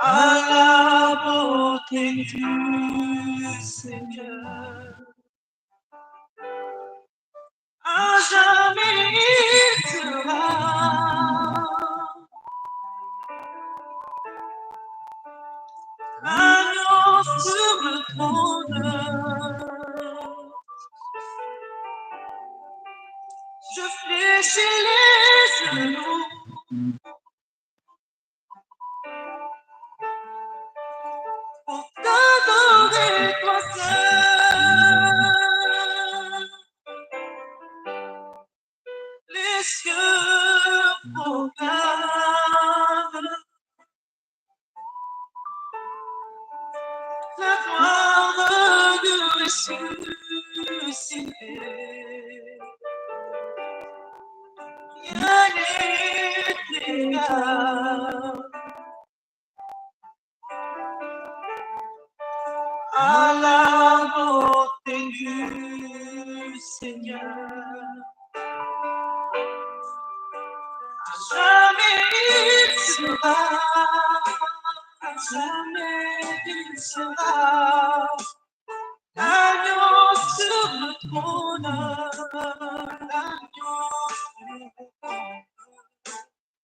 À la beauté du Seigneur, à jamais il sera agneau sur le trône. Je fléchis les genoux pour t'adorer toi seul. Les cieux proclament la gloire de ressuscité. Rien n'est égal à la beauté du Seigneur. Jamais il sera, jamais il sera l'agneau sur le trône, l'agneau sur le trône.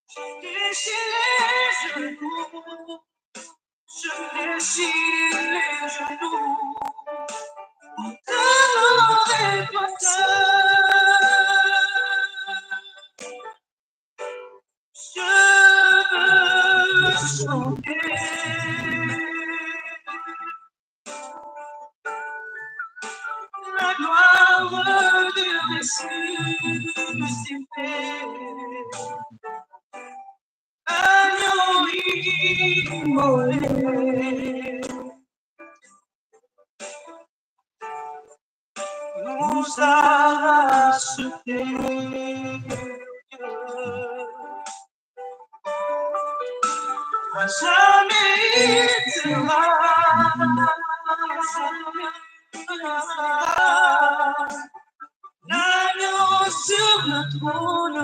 Fléchis les genoux, je fléchis les genoux pour t'adorer toi seul. Je veux chanter la gloire du ressuscité. Agneau immolé, nous a rachetés. À jamais il sera, l'agneau sur le trône.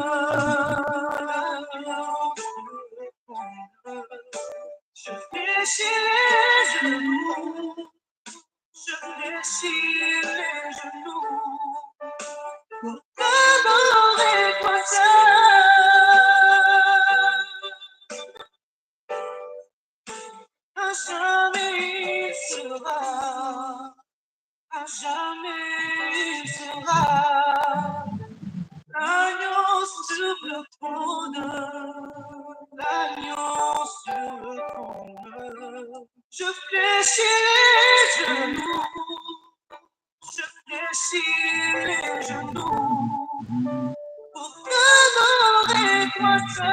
Je fléchis les genoux, je fléchis les genoux pour t'adorer toi seul. À jamais il sera, à jamais il sera l'agneau sur le trône, l'agneau sur le trône. Je fléchis les genoux, je fléchis les genoux pour t'adorer toi seul.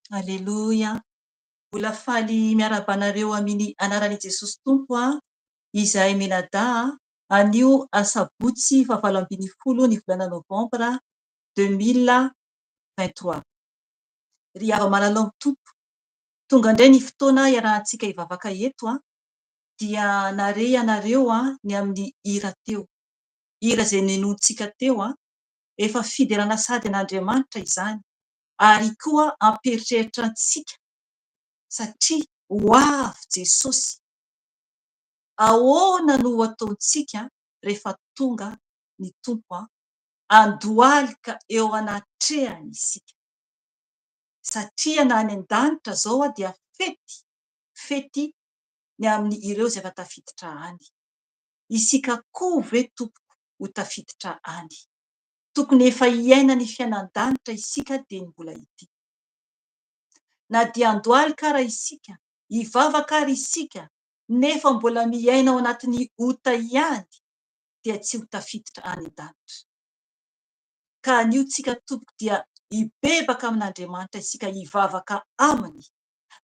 Alleluia. Mbola faly miarabanareo amin'ny anaran'i Jesosy Tompo izay menada anio asabotsy 17 ny volana Novambra 2023. Ry ava malalao Tompo, tonga indray ny fotoana iarahantsika hivavaka eto dia nare ianareo ny amin'ny hira teo. Hira izay nenontsika teo efa fiderana sady an'Andriamanitra izany ary koa amperitreritra antsika satria ho avy Jesosy. ahoana no ataontsika rehefa tonga ny tompo andohalika eo anatrehany isika, satria na any an-danitra zao dia fety ny amin'ny ireo izay efa tafiditra any. Isika koa ve tompoko ho tafiditra any? Tokony efa hiaina ny fiainan-danitra isika dia ny mbola ity. Na dia andohalika ara isika, hivavaka ary isika, nefa mbola miaina ao anatin'ny ota ihany, dia tsy ho tafiditra any an-danitra. Ka anio tsika tompoko dia hibebaka amin'Andriamanitra isika, hivavaka aminy,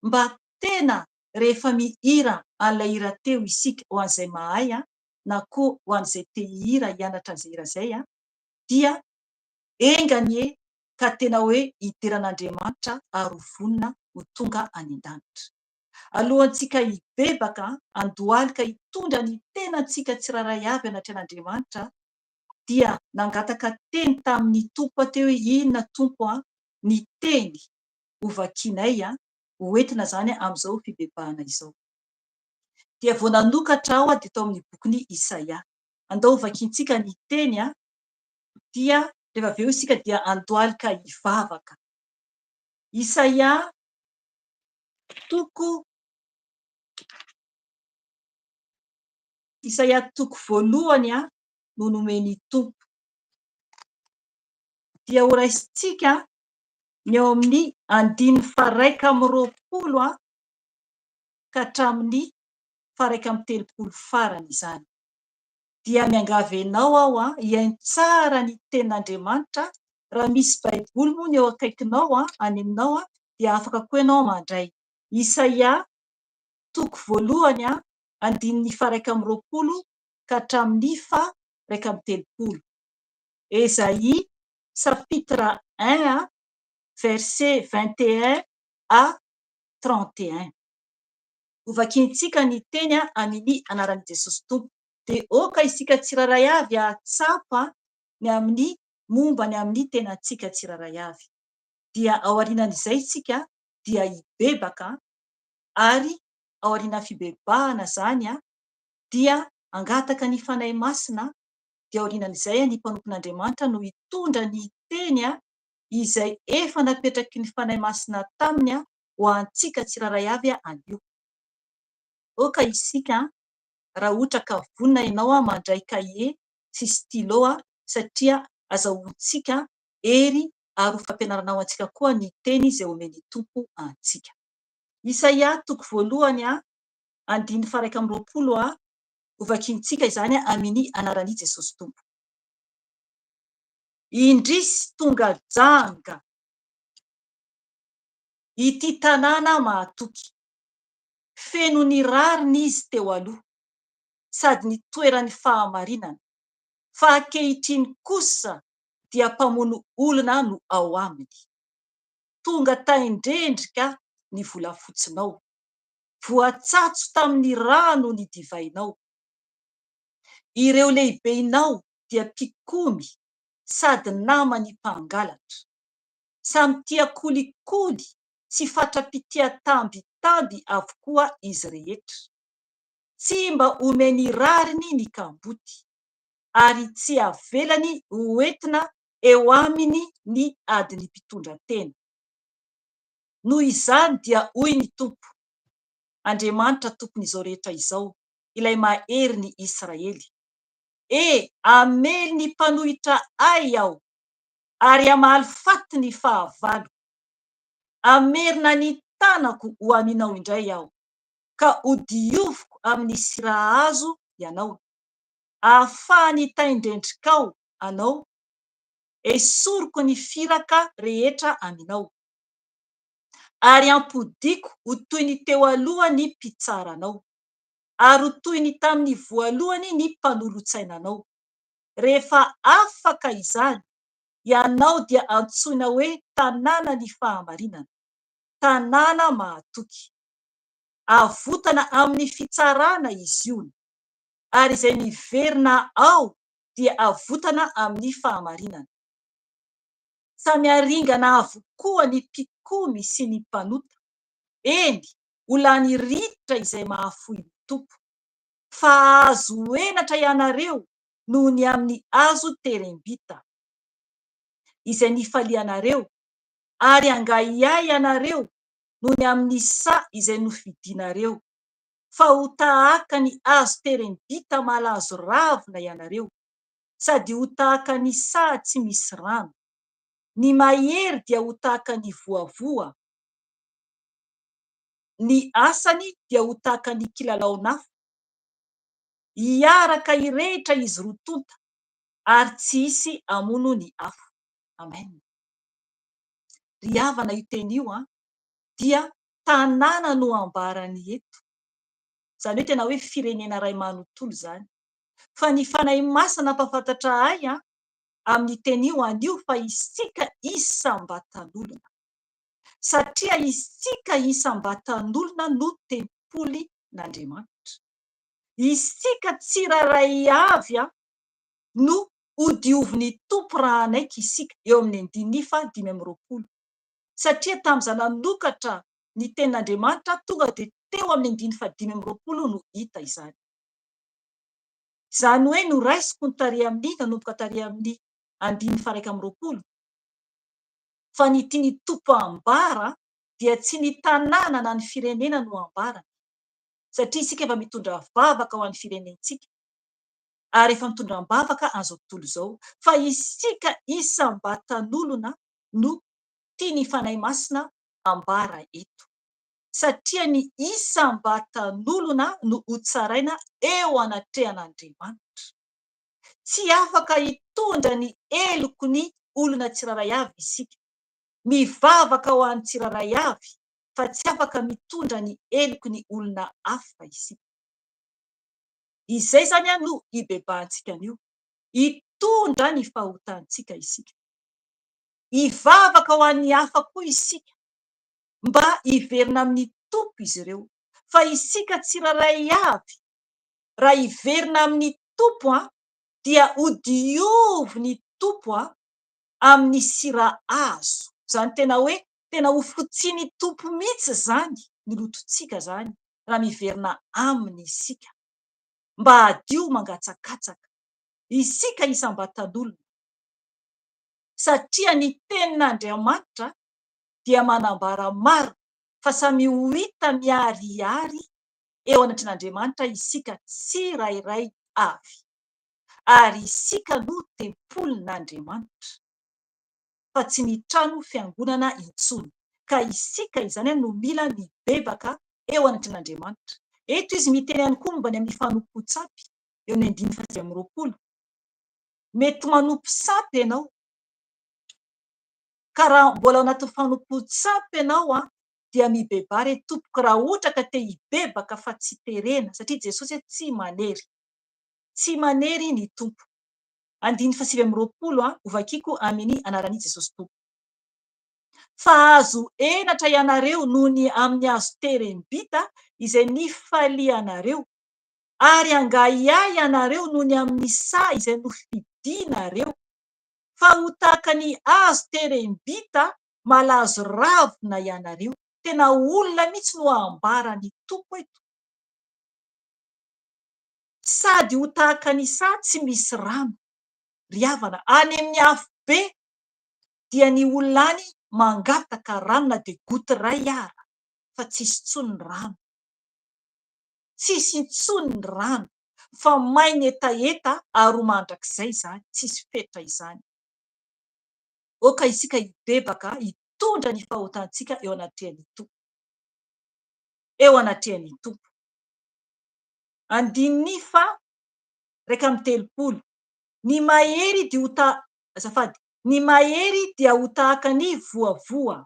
mba tena rehefa mihira an'ilay hira teo isika ho an'izay mahay na koa ho an'izay te hihira hianatra an'izay hira izay dia enganie ka tena hoe hidiran'Andriamanitra ary ho vonina ho tonga any an-danitra. Alohantsika hibebaka andohalika hitondra ny tenantsika tsiraray avy anatrehan'Andriamanitra, dia nangataka teny tamin'ny tompo teo hoe inona tompo ny teny hovakinay ho entina zany amin'izao fibebahana izao. Dia vao nanokatra aho dia tao amin'ny bokin'ny Isaia, andao hovakintsika ny teny dia rehefa avy eo isika dia andohalika hivavaka. Isaia toko voalohany no nomeny tompo. Dia ho raisintsika ny eo amin'ny 120 ka hatramin'ny 130 farany izany. Dia miangavy ianao aho hiaino tsara ny tenin'Andriamanitra. Raha misy baiboly moa ny eo akaikinao any aminao dia afaka koa ianao mandray. Isaia toko voalohany 120 ka hatramin'ny 130. Esaïe chapitre 1 verset 21 à 31. Hovakintsika ny teny amin'ny anaran'i Jesosy Tompo. Dia oka isika tsiraray avy hatsapa ny amin'ny momba ny amin'ny tenantsika tsiraray avy. Dia ao aorianan'izay isika dia hibebaka, ary ao aorian'ny fibebahana zany dia angataka ny fanahy masina. Dia ao aorianan'izay ny mpanompon'Andriamanitra no hitondra ny teny izay efa napetraky ny fanahy masina taminy ho antsika tsiraray avy anio. Oka isika raha ohatra ka vonina ianao mandray kahie sy stylo satria azahoantsika hery ary ho fampianaranao antsika koa ny teny izay omeny tompo antsika. Isaia toko voalohany 120 hovakintsika izany amin'ny anaran'i Jesosy Tompo. Indrisy tonga janga ity tanàna mahatoky, feno ny rariny izy teo aloha, sady ny toeran'ny fahamarinana, fa ankehitriny kosa dia mpamono olona no ao aminy. Tonga taindrendrika ny volafotsinao, voatsatso tamin'ny rano ny divainao. Ireo lehibeinao dia mpikomy sady namany mpangalatra, samy tia kolikoly sy fatrapitia tambitamby avokoa izy rehetra. Tsy mba omeny rariny ny kamboty, ary tsy avelany hoentina eo aminy ny adiny mpitondra-tena. Noho izany dia hoy ny Tompo, Andriamanitra tompon'izao rehetra izao, ilay mahery ny Israely: amely ny mpanohitra ay aho, ary amalifaty ny fahavalo. Amerina ny tanako ho aminao indray aho, ka hodioviko amin'ny sirahazo ianao. Ahafahany taindrendrikao anao, esoriko ny firaka rehetra aminao, ary ampodiko ho toy ny teo aloha ny mpitsaranao, ary ho toy ny tamin'ny voalohany ny mpanolontsainanao. Rehefa afaka izany, ianao dia antsoina hoe tanàna ny fahamarinana, tanàna mahatoky. Avotana amin'ny fitsarana izy io, ary izay miverina ao dia avotana amin'ny fahamarinana. Samy haringana avokoa ny mpikomy sy ny mpanota. Eny, ho lany rivotra izay mahafoy ny Tompo. fa azo enatra ianareo noho ny amin'ny azo terembita izay nifalianareo, ary angaiay ianareo noho ny amin'ny sa izay nofidinareo, fa ho tahaka ny azo terembita malazo ravina ianareo, sady ho tahaka ny sa tsy misy rano. Ny mahery dia ho tahaka ny voavoa, ny asany dia ho tahaka ny kilalaon'afo, hiaraka hirehitra izy rotonta, ary tsy hisy amono ny afo. Amen. Ry havana io teny io dia tanàna no ambarany eto, izany hoe tena hoe firenena ray manontolo zany. Fa ny fanahy masina mpafantatra ahy amin'ny teny io anio fa isika isam-batan'olona, satria isika isam-batan'olona no tempolin'Andriamanitra. Isika tsiraray avy no hodiovin'ny tompo raha anaiky isika, eo amin'ny 5:20. Satria tamin'izaho nanokatra ny tenin'Andriamanitra tonga dia teo amin'ny 5:20 no hita izany. Izany hoe noraisiko ny tarehy amin'ny nanomboka tarehy amin'ny 1:20. Fa ny tiany tompo ambara dia tsy ny tanàna na ny firenena no ambarany, satria isika efa mitondra vavaka ho an'ny firenentsika, ary efa mitondra bavaka an'izao tontolo izao. Fa isika isam-batan'olona no tiany fanahy masina ambara eto, satria ny isam-batan'olona no hotsaraina eo anatrehan'Andriamanitra. Tsy afaka hitondra ny eloko ny olona tsiraray avy isika, mivavaka ho an'ny tsiraray avy, fa tsy afaka mitondra ny eloko ny olona hafa isika. Izay zany no hibebahantsika anio, hitondra ny fahotantsika isika, hivavaka ho an'ny hafa koa isika, mba hiverina amin'ny tompo izy ireo. Fa isika tsiraray avy raha hiverina amin'ny tompo dia hodiovi ny tompo amin'ny sira azo. Zany tena hoe tena ho fotsiany tompo mihitsy zany ny lotontsika zany raha miverina aminy isika, mba hadio mangatsakatsaka isika isam-batan'olona. Satria ny tenin'Andriamanitra dia manambara maro fa samy ho hita miharihary eo anatrehan'Andriamanitra isika tsirairay avy, ary isika no tempolin'Andriamanitra, fa tsy ny trano fiangonana intsony. Ka isika izany no mila mibebaka eo anatrehan'Andriamanitra. Eto izy miteny ihany koa momba ny amin'ny fanompo-tsapy, eo amin'ny 5:20. Mety manompo tsapy ianao, ka raha mbola ao anaty fanompo-tsapy ianao dia mibebary e tompoko, raha ohatra ka te hibebaka fa tsy terena, satria Jesosy tsy manery, tsy manery ny tompo. 5:20 hovakiko amin'ny anaran'i Jesosy tompo. Fa azo enatra ianareo noho ny amin'ny azo terembita izay nifalianareo, ary angaiay ianareo noho ny amin'ny sa izay nofidinareo, fa ho tahaka ny azo terembita malazo ravina ianareo. Tena olona mihitsy no ambarany tompo eto. Sady ho tahaka ny sa tsy misy rano. Ry havana, any amin'ny afo be dia ny olona any mangataka rano na dia goty iray ara, fa tsisy intsony ny rano, tsisy intsony ny rano, fa maina etaeta ary ho mandrakizay izany, tsisy fetra izany. Oka isika hibebaka, hitondra ny fahotantsika eo anatrehan'ny tompo, eo anatrehan'ny tompo. 9:30. Ny mahery dia ny mahery dia ho tahaka ny voavoa,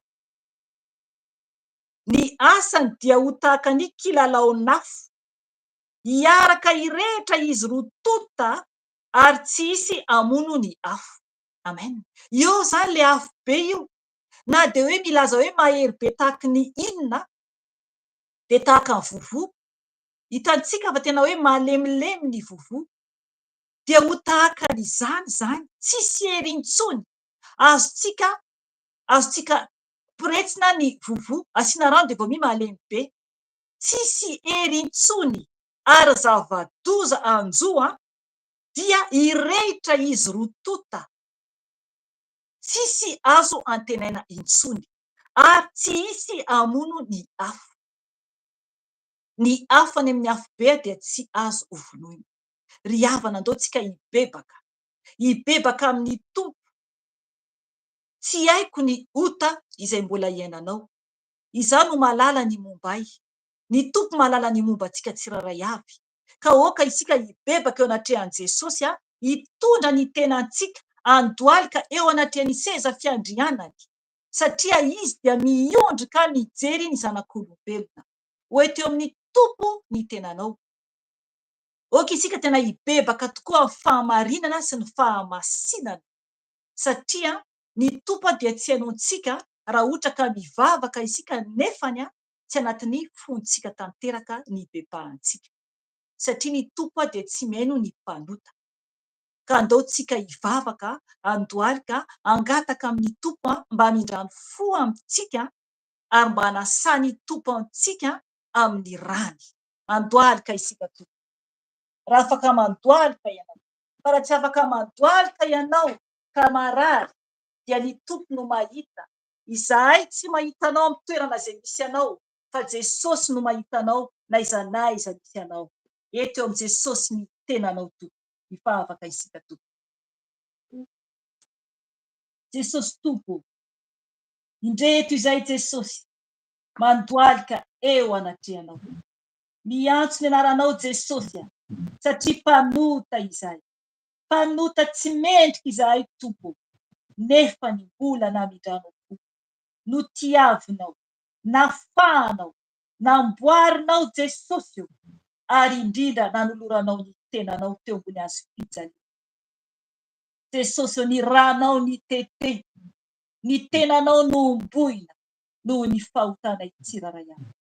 ny asany dia ho tahaka ny kilalaon'afo, hiaraka hirehitra izy rotonta, ary tsy hisy amono ny afo. Amen. Io zany le afo be io, na dia hoe milaza hoe mahery be tahaka ny inona, dia tahaka ny vovoa. Hitantsika fa tena hoe malemilemy ny vovoa, dia ho tahaka n'izany zany, tsisy hery intsony. Azontsika poretsina ny vovoa, asiana rano dia vao mi malemy be, tsisy hery intsony ary zava-doza anjoa dia irehetra izy rotota, tsisy azo antenaina intsony ary tsy isy amono ny afo. Ny afo any amin'ny afo be dia tsy azo ovonoina. Ry havana andao tsika hibebaka amin'ny tompo. Tsy haiko ny ota izay mbola iainanao, izaho no malala ny mombay, ny tompo malala ny momba antsika tsiraray avy. Ka oka isika hibebaka eo anatrehan'i Jesosy, hitondra ny tenantsika, andohalika eo anatrehan'ny seza fiandrianany, satria izy dia miondrika mijery ny zanak'olombelona. Hoeto eo amin'ny tompo ny tenanao. Oka isika tena hibebaka tokoa amin'ny fahamarinana sy ny fahamasinana, satria ny tompo dia tsy hainontsika raha ohatra ka mivavaka isika nefany tsy anatin'ny fontsika tanteraka ny bebahantsika, satria ny tompo dia tsy mihaino ny mpanota. Ka andao tsika hivavaka, andohalika, angataka amin'ny tompo mba hamindrany fo amintsika ary mba hanasany tompo amintsika amin'ny rany. Andohalika isika tompo. Raha afaka mandohalika ianao, fa raha tsy afaka mandohalika ianao ka marary, dia ny tompo no mahita. Izahay tsy mahita anao amin'ny toerana izay misy anao, fa Jesosy no mahita anao n'aiza n'aiza misy anao. Eto eo amin'ny Jesosy ny tenanao tompo. Mivavaka isika tompo. Jesosy tompo, indreto izahay Jesosy, mandohalika eo anatrehanao. Miantso ny anaranao Jesosy, satria mpanota izahay. Mpanota tsy mendrika izahay tompo, nefa ny mbola namindranao fo. Notiavinao, nafahanao, namboarinao Jesosy, ary indrindra nanoloranao ny tenanao teo ambony hazo fijaliana. Jesosy, ny ranao ny tete, ny tenanao nomboina noho ny fahotanay tsiraray avy.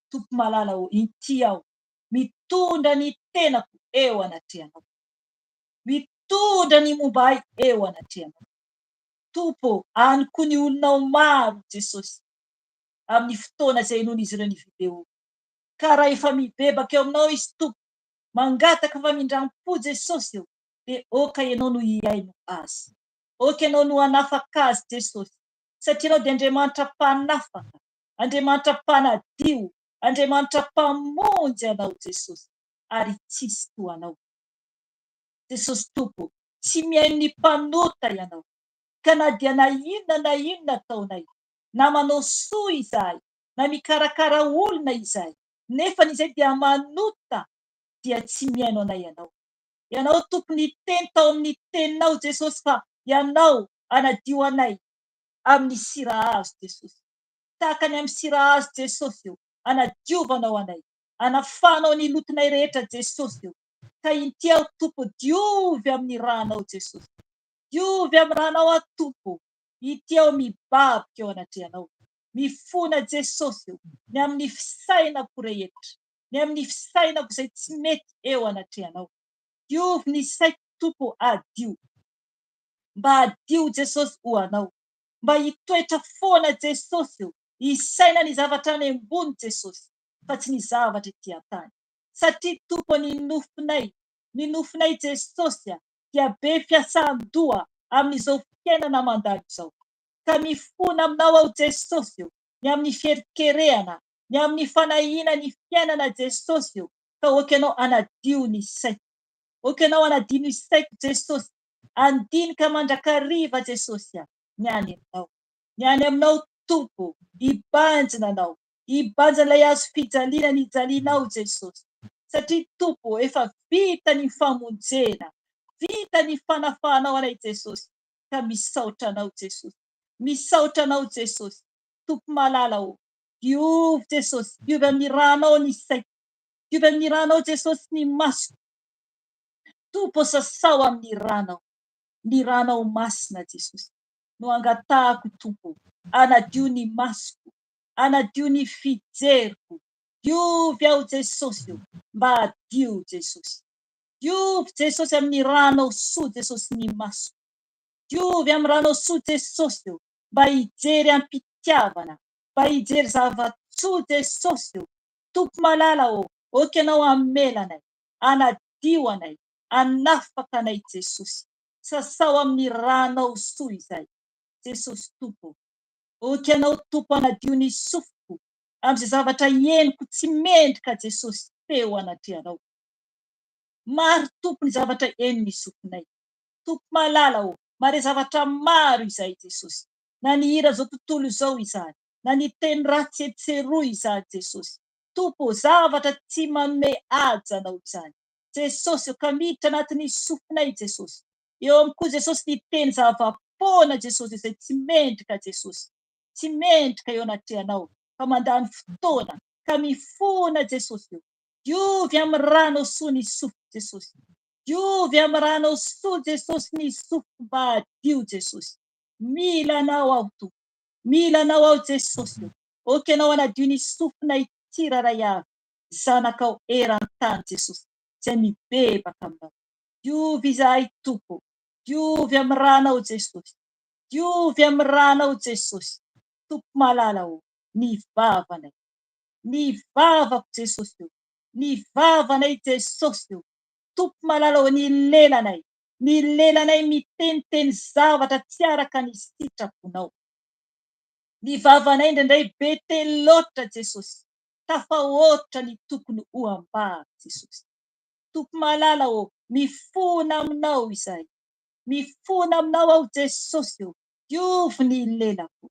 Tompo malala ity aho, mitondra ny tenako eo anatrehanao, mitondra ny mombahay eo anatrehanao. Tompo, anoko ny olonao maro Jesosy amin'ny fotoana izay nohon'izy ireo ny video. Ka raha efa mibebaka eo aminao izy tompo, mangataka famindram-po Jesosy eo, dia oka ianao no hiaino azy, oka ianao no hanafaka azy Jesosy, satria ianao dia Andriamanitra mpanafaka, Andriamanitra mpanadio, Andriamanitra mpamonjy anao Jesosy, ary tsisy toanao. Jesosy tompo, tsy mihaino ny mpanota ianao, ka na dia na inona ataonay, na manao soa izahay, na mikarakara olona izahay, nefa izay dia manota, dia tsy mihaino anay ianao. Ianao tompo ny teny tao amin'ny teninao Jesosy, fa ianao anadio anay amin'ny sira azo Jesosy. Tahaka ny amin'ny sira azo Jesosy eo, anadiovanao anay, anafanao ny lotonay rehetra Jesosy eo. Ka inty aho tompo, diovy amin'ny ranao Jesosy, diovy amin'ny ranao aho tompo. Ity aho mibabika eo anatrehanao, mifona Jesosy eo, ny amin'ny fisainako rehetra, ny amin'ny fisainako izay tsy mety eo anatrehanao. Diovy ny saiko tompo, adio. Mba adio Jesosy ho anao, mba hitoetra foana Jesosy eo, hisaina ny zavatra any ambony Jesosy, fa tsy ny zavatra etỳ antany. Satria tompo, ny nofinay Jesosy dia be fiasan-doha amin'izao fiainana mandalo izao. Ka mifona aminao aho Jesosy eo, ny amin'ny fieritkerehana, ny amin'ny fanahiana ny fiainana Jesosy eo. Ka oka ianao anadio ny saiko, oka ianao anadio ny saiko Jesosy, andinika mandrakariva Jesosy ny any aminao tompo, hibanjina anao, hibanjina ilay hazo fijaliana ny jalianao Jesosy, satria tompo efa vita ny famonjena, vita ny fanafahanao anay Jesosy. Ka misaotra anao Jesosy, misaotra anao Jesosy, tompo malala o, diovy Jesosy, diovy amin'ny ranao ny saiko, diovy amin'ny ranao Jesosy ny masoko. Tompo, sasao amin'ny ranao, ny ranao masina Jesosy, no angatahako tompo, anadio ny masoko, anadio ny fijeriko. Diovy aho Jesosy eo, mba adio Jesosy, diovy Jesosy amin'ny ranao soa Jesosy ny masoko, diovy amin'ny ranao soa Jesosy eo, mba hijery amin'ny mpitiavana, mba hijery zava-tsoa Jesosy eo. Tompo malala o, Oka ianao amelanay, anadio anay, anafaka anay Jesosy. Sasao amin'ny ranao soa izay. Jesosy Tompo. Oka ianao Tompo anadio ny sofiko am'izay zavatra henoko tsy mendrika Jesosy teo anatrehanao. Maro Tompo ny zavatra henony sofinay. Tompo malala mare zavatra maro izay Jesosy. Na ny hira zao tontolo izao izany, na ny teny ratsy etseroa izany Jesosy. Tompo zavatra tsy manome ajanao izany. Jesosy ka miditra anatin'ny sofinay Jesosy. Eo amiko Jesosy ny teny zava-pona Jesosy izay tsy mendrika Jesosy. Tsy mendrika eo anatrehanao. Ka mandany fotoana, ka mifona Jesosy eo. Diovy amin'ny ranao soa ny sofiko Jesosy. Diovy amin'ny ranao soa Jesosy ny sofiko mba hadio Jesosy. Mila anao aho Tompo. Mila anao aho Jesosy eo. Oka ianao anadio ny sofinay tsiraray avy. Zanakao eran-tany Jesosy. Izay mibebaka aminao. Diovy izahay Tompo. Diovy amin'ny ranao Jesosy. Diovy amin'ny ranao Jesosy. Tompo malala ny vavanay. Ny vavako Jesosy eo. Ny vavanay Jesosy eo. Tompo malala ny lelanay. Ny lelanay miteniteny zavatra tsy araka ny sitraponao. Ny vavanay indraindray bete loatra Jesosy. Tafahoatra ny tokony ho ambary Jesosy. Tompo malala mifona aminao izay. Mifona aminao aho Jesosy eo. Diovy ny lelako.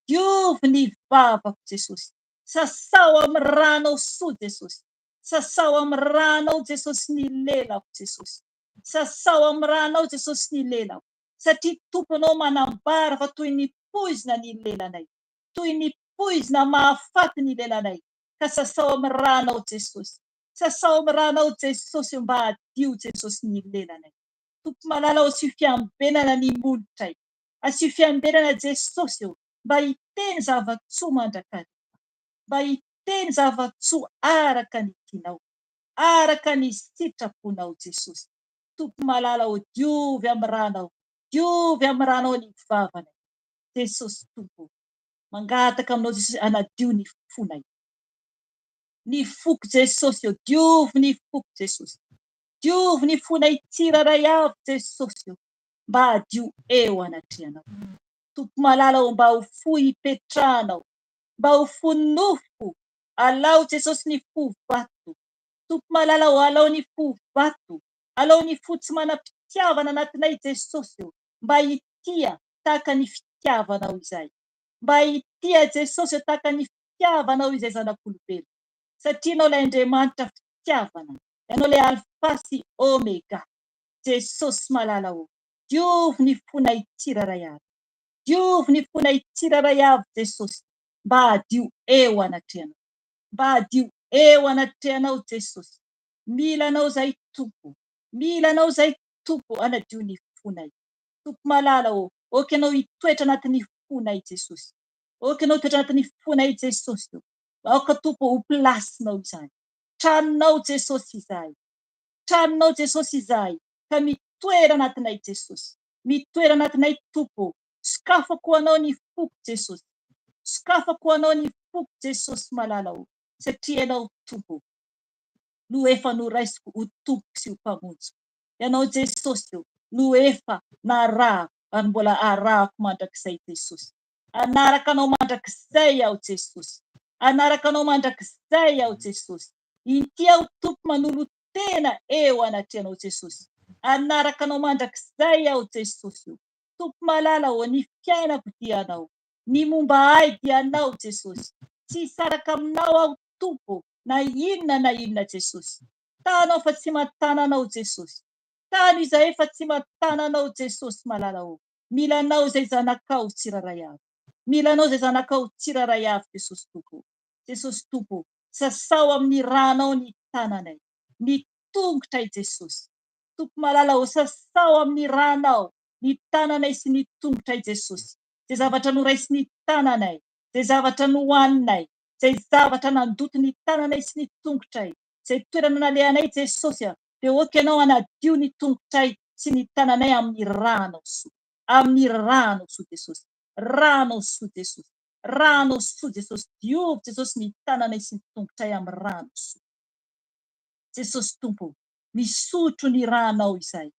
Diovy ny vavako Jesosy. Sasao amin'ny ranao soa Jesosy. Sasao amin'ny ranao Jesosy ny lelako Jesosy. Sasao amin'ny ranao Jesosy ny lelako. Satria Tompo anao manambara fa toy ny poizina ny lelanay. Toy ny poizina mahafaty ny lelanay. Ka sasao amin'ny ranao Jesosy. Sasao amin'ny ranao Jesosy mba hadio Jesosy ny lelanay. Tompo malala asio fiambenana ny molotray. Asio fiambenana Jesosy eo. Mba hiteny zavatsoa mandrakariva. Mba hiteny zavatsoa araka ny tianao. Araka ny sitraponao Jesosy. Tompo malala diovy amin'ny ranao. Diovy amin'ny ranao ny vavanay. Jesosy Tompo. Mangataka aminao Jesosy anadio ny fonay. Ny foko Jesosy eo. Diovy ny foko Jesosy. Diovy ny fonay tsiraray avy Jesosy eo. Mba hadio eo anatrehanao. Tompo malala mba ho fo hipetrahanao. Mba ho fo nofo. Alao Jesosy ny fo vato. Tompo malala alao ny fo vato. Alao ny fo tsy manam-pitiavana anatinay Jesosy eo. Mba hitia tahaka ny fitiavanao izay. Mba hitia Jesosy eo tahaka ny fitiavanao izay zanak'olombelona. Satria anao ilay Andriamanitra fitiavana. Ianao ilay Alpha sy Omega. Jesosy malala diovy ny fonay tsiraray avy. Diovy ny fonay tsiraray avy Jesosy. Mba hadio eo anatrehanao. Mba hadio eo anatrehanao Jesosy. Mila anao zay Tompo. Mila anao zay Tompo anadio ny fonay. Tompo malala oka ianao hitoetra anatin'ny fonay Jesosy. Oka ianao hitoetra anatin'ny fonay Jesosy. Aoka Tompo ho plasinao izany. Tranonao Jesosy izay. Tranonao Jesosy izay. Ka mitoera anatinay Jesosy. Mitoera anatinay Tompo. Sokafako anao ny foko Jesosy. Sokafako anao ny foko Jesosy malala satria ianao Tompo no efa noraisiko ho tompoko sy ho mpamonjy. Ianao Jesosy no efa narahako ary mbola arahako mandrakizay Jesosy. Anaraka anao mandrakizay aho Jesosy. Anaraka anao mandrakizay aho Jesosy. Inty aho Tompo manolo tena eo anatrehanao Jesosy. Anaraka anao mandrakizay aho Jesosy. Tompo malala ny fiainako dia anao. Ny momba ahy dia anao Jesosy. Tsy saraka aminao aho Tompo na inona Jesosy. Tanao fa tsy matana anao Jesosy. Tano izahay fa tsy matana anao Jesosy malala mila anao zay zanakao tsiraray avy. Mila anao zay zanakao tsiraray avy Jesosy Tompo. Jesosy Tompo, sasao amin'ny ranao ny tananay. Ny tongotray Jesosy. Tompo malala sasao amin'ny ranao ny tananay sy ny tongotray Jesosy. Zay zavatra noraisy ny tananay. Zay zavatra nohaninay. Zay zavatra nandoto ny tananay sy ny tongotray. Zay toerana nalehanay Jesosy dia oka ianao anadio ny tongotray sy ny tananay amin'ny ranao soa. Amin'ny ranao soa Jesosy. Ranao soa Jesosy. Ranao soa Jesosy. Diovy Jesosy ny tananay sy ny tongotray amin'ny ranao soa. Jesosy Tompo, misotro ny ranao izay.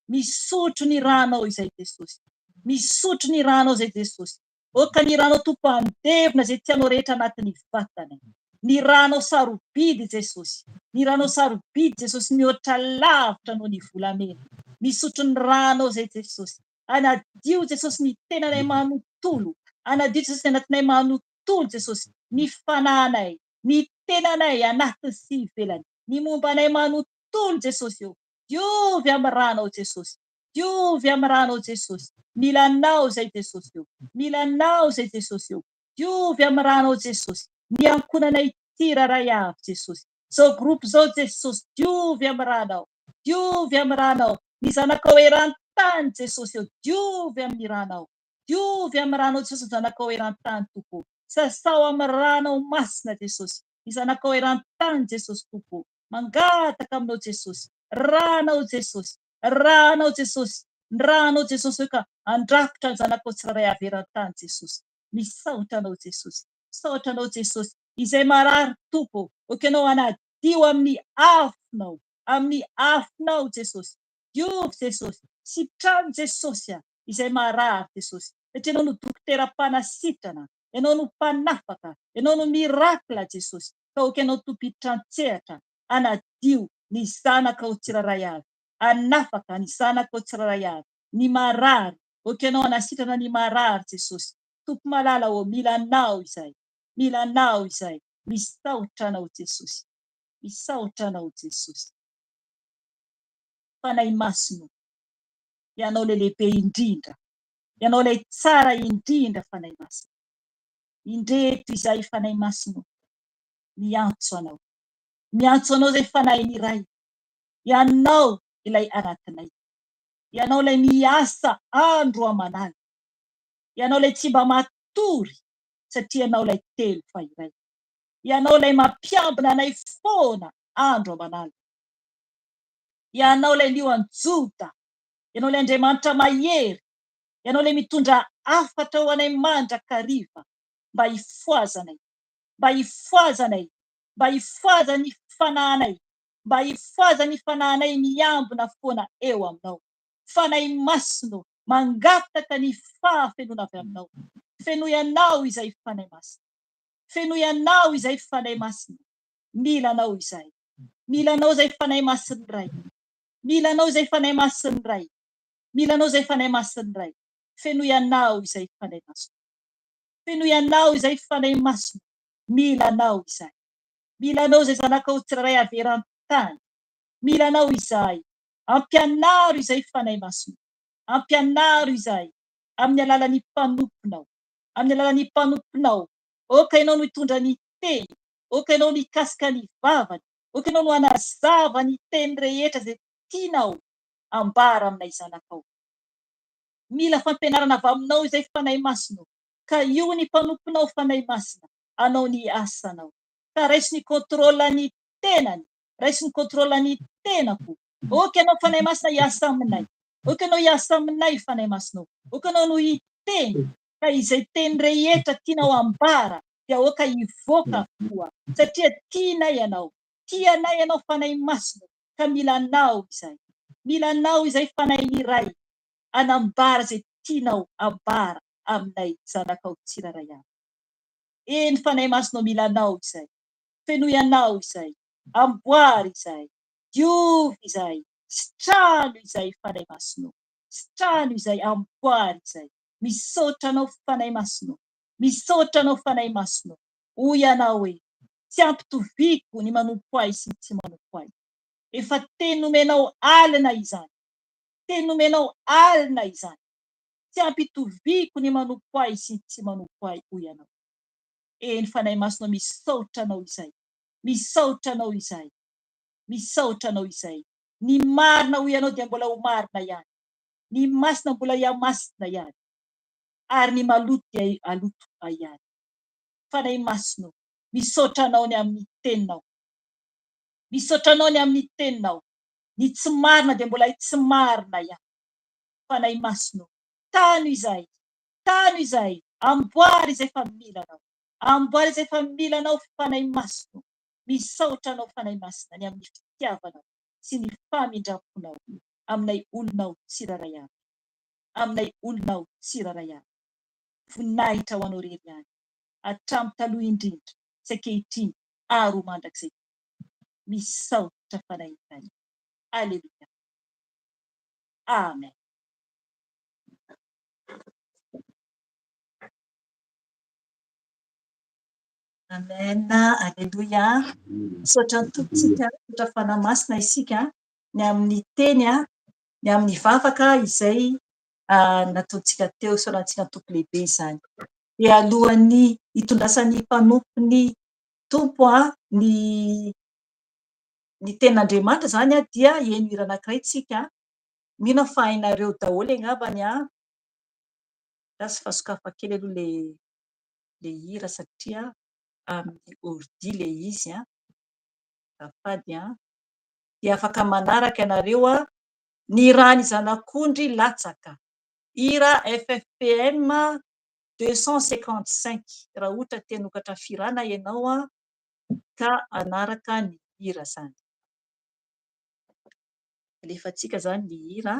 Misotro ny ranao izay Jesosy. Misotro ny ranao izay Jesosy. Oka ny ranao Tompo andevina izay tianao rehetra anatin'ny vatana. Ny ranao sarobidy Jesosy. Ny ranao sarobidy Jesosy mihoatra lavitra noho ny volamena. Misotro ny ranao izay Jesosy. Anadio Jesosy ny tenanay manontolo. Anadio Jesosy ny anatinay manontolo Jesosy. Ny fananay, ny tenanay anaty sy ivelany. Ny mombanay manontolo Jesosy eo. Diovy amin'ny ranao Jesosy. Diovy amin'ny ranao Jesosy. Milanao zay Jesosy eo. Milanao zay Jesosy eo. Diovy amin'ny ranao Jesosy. Ny ankonanay tiraray avy Jesosy. Zao groupe zao Jesosy. Diovy amin'ny ranao. Diovy amin'ny ranao. Ny zanakao eran-tany Jesosy eo. Diovy amin'ny ranao. Diovy amin'ny ranao Jesosy zanakao eran-tany Tompo. Sasao amin'ny ranao masina Jesosy. Ny zanakao eran-tany Jesosy Tompo. Mangataka aminao Jesosy. Ranao Jesosy. Ranao Jesosy. Ranao Jesosy ka andrafitra ny zanakao tsiraray avy eran-tany Jesosy. Misaotra anao Jesosy. Misaotra anao Jesosy. Izay marary Tompo. Okanao anadio amin'ny afinao. Amin'ny afinao Jesosy. Diovy Jesosy. Sitrano Jesosy izay marary Jesosy. Satria ianao no dokotera-panasitrana. Ianao no mpanafaka. Ianao no mirakla Jesosy. Ka okanao tompitrantsehatra. Anadio ny zanakao tsiraray avy. Anafaka ny zanakao tsiraray avy. Ny marary. Okanao anasitrana ny marary Jesosy. Tompo malala o milanao izay. Milanao izay. Misaotra anao Jesosy. Misaotra anao Jesosy. Fanay masino. Ianao le lehibe indrindra. Ianao le tsara indrindra fanay masino. Indreto izay fanay masino. Miantso anao. Miantso anao zay fanay ny ray. Ianao ilay anatinay. Ianao ilay miasa andro aman'alina. Ianao ilay tsy mba matory satria ianao ilay telo fa iray. Ianao ilay mampiambina anay foana andro aman'alina. Ianao ilay lioan-jota. Ianao ilay Andriamanitra mahery. Ianao ilay mitondra afatra ho anay mandrakariva mba hifoazanay. Mba hifoazanay. Mba hifoaza ny fananay. Mba hifoaza ny fananay miambina foana eo aminao. Fanay masino mangataka ny fahafenona avy aminao. Fenoy anao izay fanay masino. Fenoy anao izay fanay masino. Milanao izay. Milanao izay fanay masino ray. Milanao izay fanay masino ray. Milanao izay fanay masino ray. Fenoy anao izay fanay masino. Fenoy anao izay fanay masino. Milanao izay. Milanao izay zanakao tsiraray avy eran-tany. Milanao izay. Ampianaro izay fanay masino. Ampianaro izay. Amin'ny alalan'ny mpanomponao. Amin'ny alalan'ny mpanomponao. Oka ianao no hitondra ny teny. Oka ianao no hikasika ny vavany. Oka ianao no hanazava ny teny rehetra izay tianao ambara aminay zanakao. Mila fampianarana avy aminao izay fanay masino. Ka io ny mpanomponao fanay masina. Anao ny asanao. Ka raisy ny kontrola ny tenany. Raisy ny kontrola ny tenako. Oka ianao fanay masina hiasa aminay. Oka ianao hiasa aminay fanay masino. Oka ianao no hiteny. Ka izay teny rehetra tianao ambara. Dia oka hivoaka koa. Satria tianay ianao. Tianay ianao fanay masino. Ka milanao izay. Milanao izay fanay ny ray. Anambara izay tianao ambara aminay zanakao tsiraray avy. Eny fanay masino milanao izay. Fenoy anao izay. Amboary izay. Diovy izay. Sitrano izay fanay masino. Sitrano izay amboary izay. Misaotra anao fanay masino. Misaotra anao fanay masino. Hoy anao hoe tsy ampitoviko ny manompo ahy sy tsy manompo ahy. Efa teny nomenao alina izany. Teny nomenao alina izany. Tsy ampitoviko ny manompo ahy sy tsy manompo ahy. Hoy anao. Eny fanay masino misaotra anao izay. Misaotra anao izay. Misaotra anao izay. Ny marina hoy anao dia mbola ho marina ihany. Ny masina mbola iamasina ihany. Ary ny maloto dia aloto ihany. Fanay masino. Misaotra anao ny amin'ny teninao. Misaotra anao ny amin'ny teninao. Ny tsy marina dia mbola tsy marina ihany. Fanay masino. Tano izay. Tano izay. Amboary izay fa milanao. Amboary izay fa milanao fanay masino. Misaotra anao fanay masina ny amin'ny fitiavanao sy ny famindraponao aminay olonao tsiraray avy, aminay olonao tsiraray avy. Voninahitra ho anao rery ihany hatramin'ny taloha indrindra sy ankehitriny ary ho mandrakizay misaotra fanahitany. Aleluia. Amen. Amen. Aleluia. Misaotra ny tompontsika, misaotra fanahy masina isika ny amin'ny teny ny amin'ny vavaka izay nataontsika teo sorantsika ny tompo lehibe izany. Dia alohan'ny hitondrasan'ny mpanompo ny tompo ny ten'Andriamanitra zany dia hihaino hira anankiray tsika. Mino fa hainareo daholo angambany sy fahasokafa kely aloha le hira satria amin'ny ordi le izy afady dia afaka manaraka ianareo ny rany zanak'ondry latsaka hira FFPM 255 raha ohatra te hanokatra firana ianao ka anaraka ny hira zany. Alefantsika zany ny hira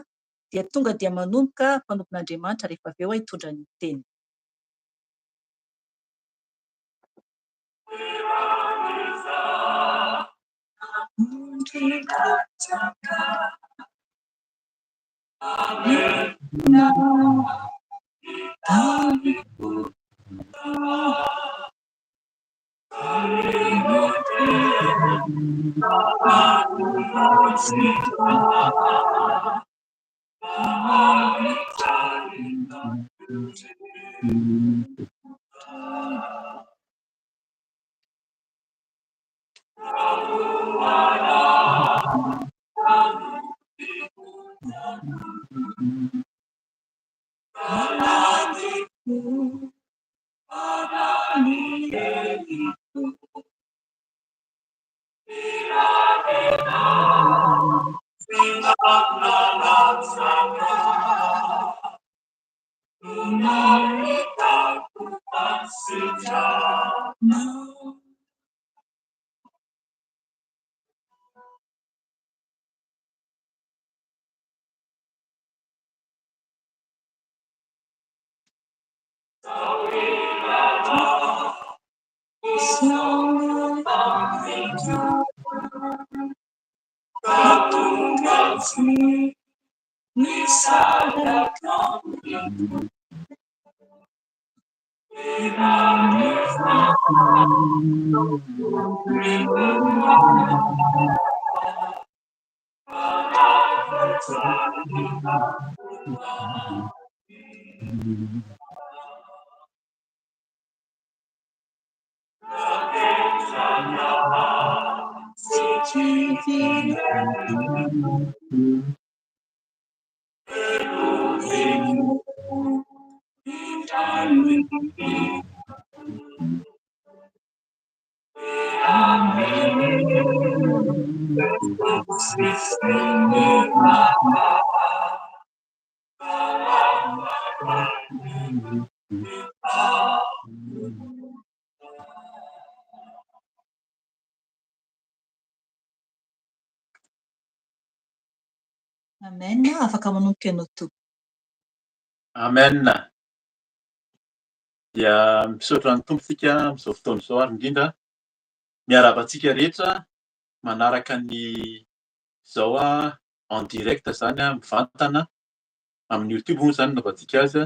dia tonga dia manomboka mpanompon'Andriamanitra rehefa avy eo hitondra ny teny. Amen. Afaka manomboka ianao tompo. Amen. Dia misaotra ny tompontsika amin'izao fotoana izao ary indrindra miarabantsika rehetra manaraka ny zao en direct zany mivantana amin'ny YouTube moa zany navatsika azy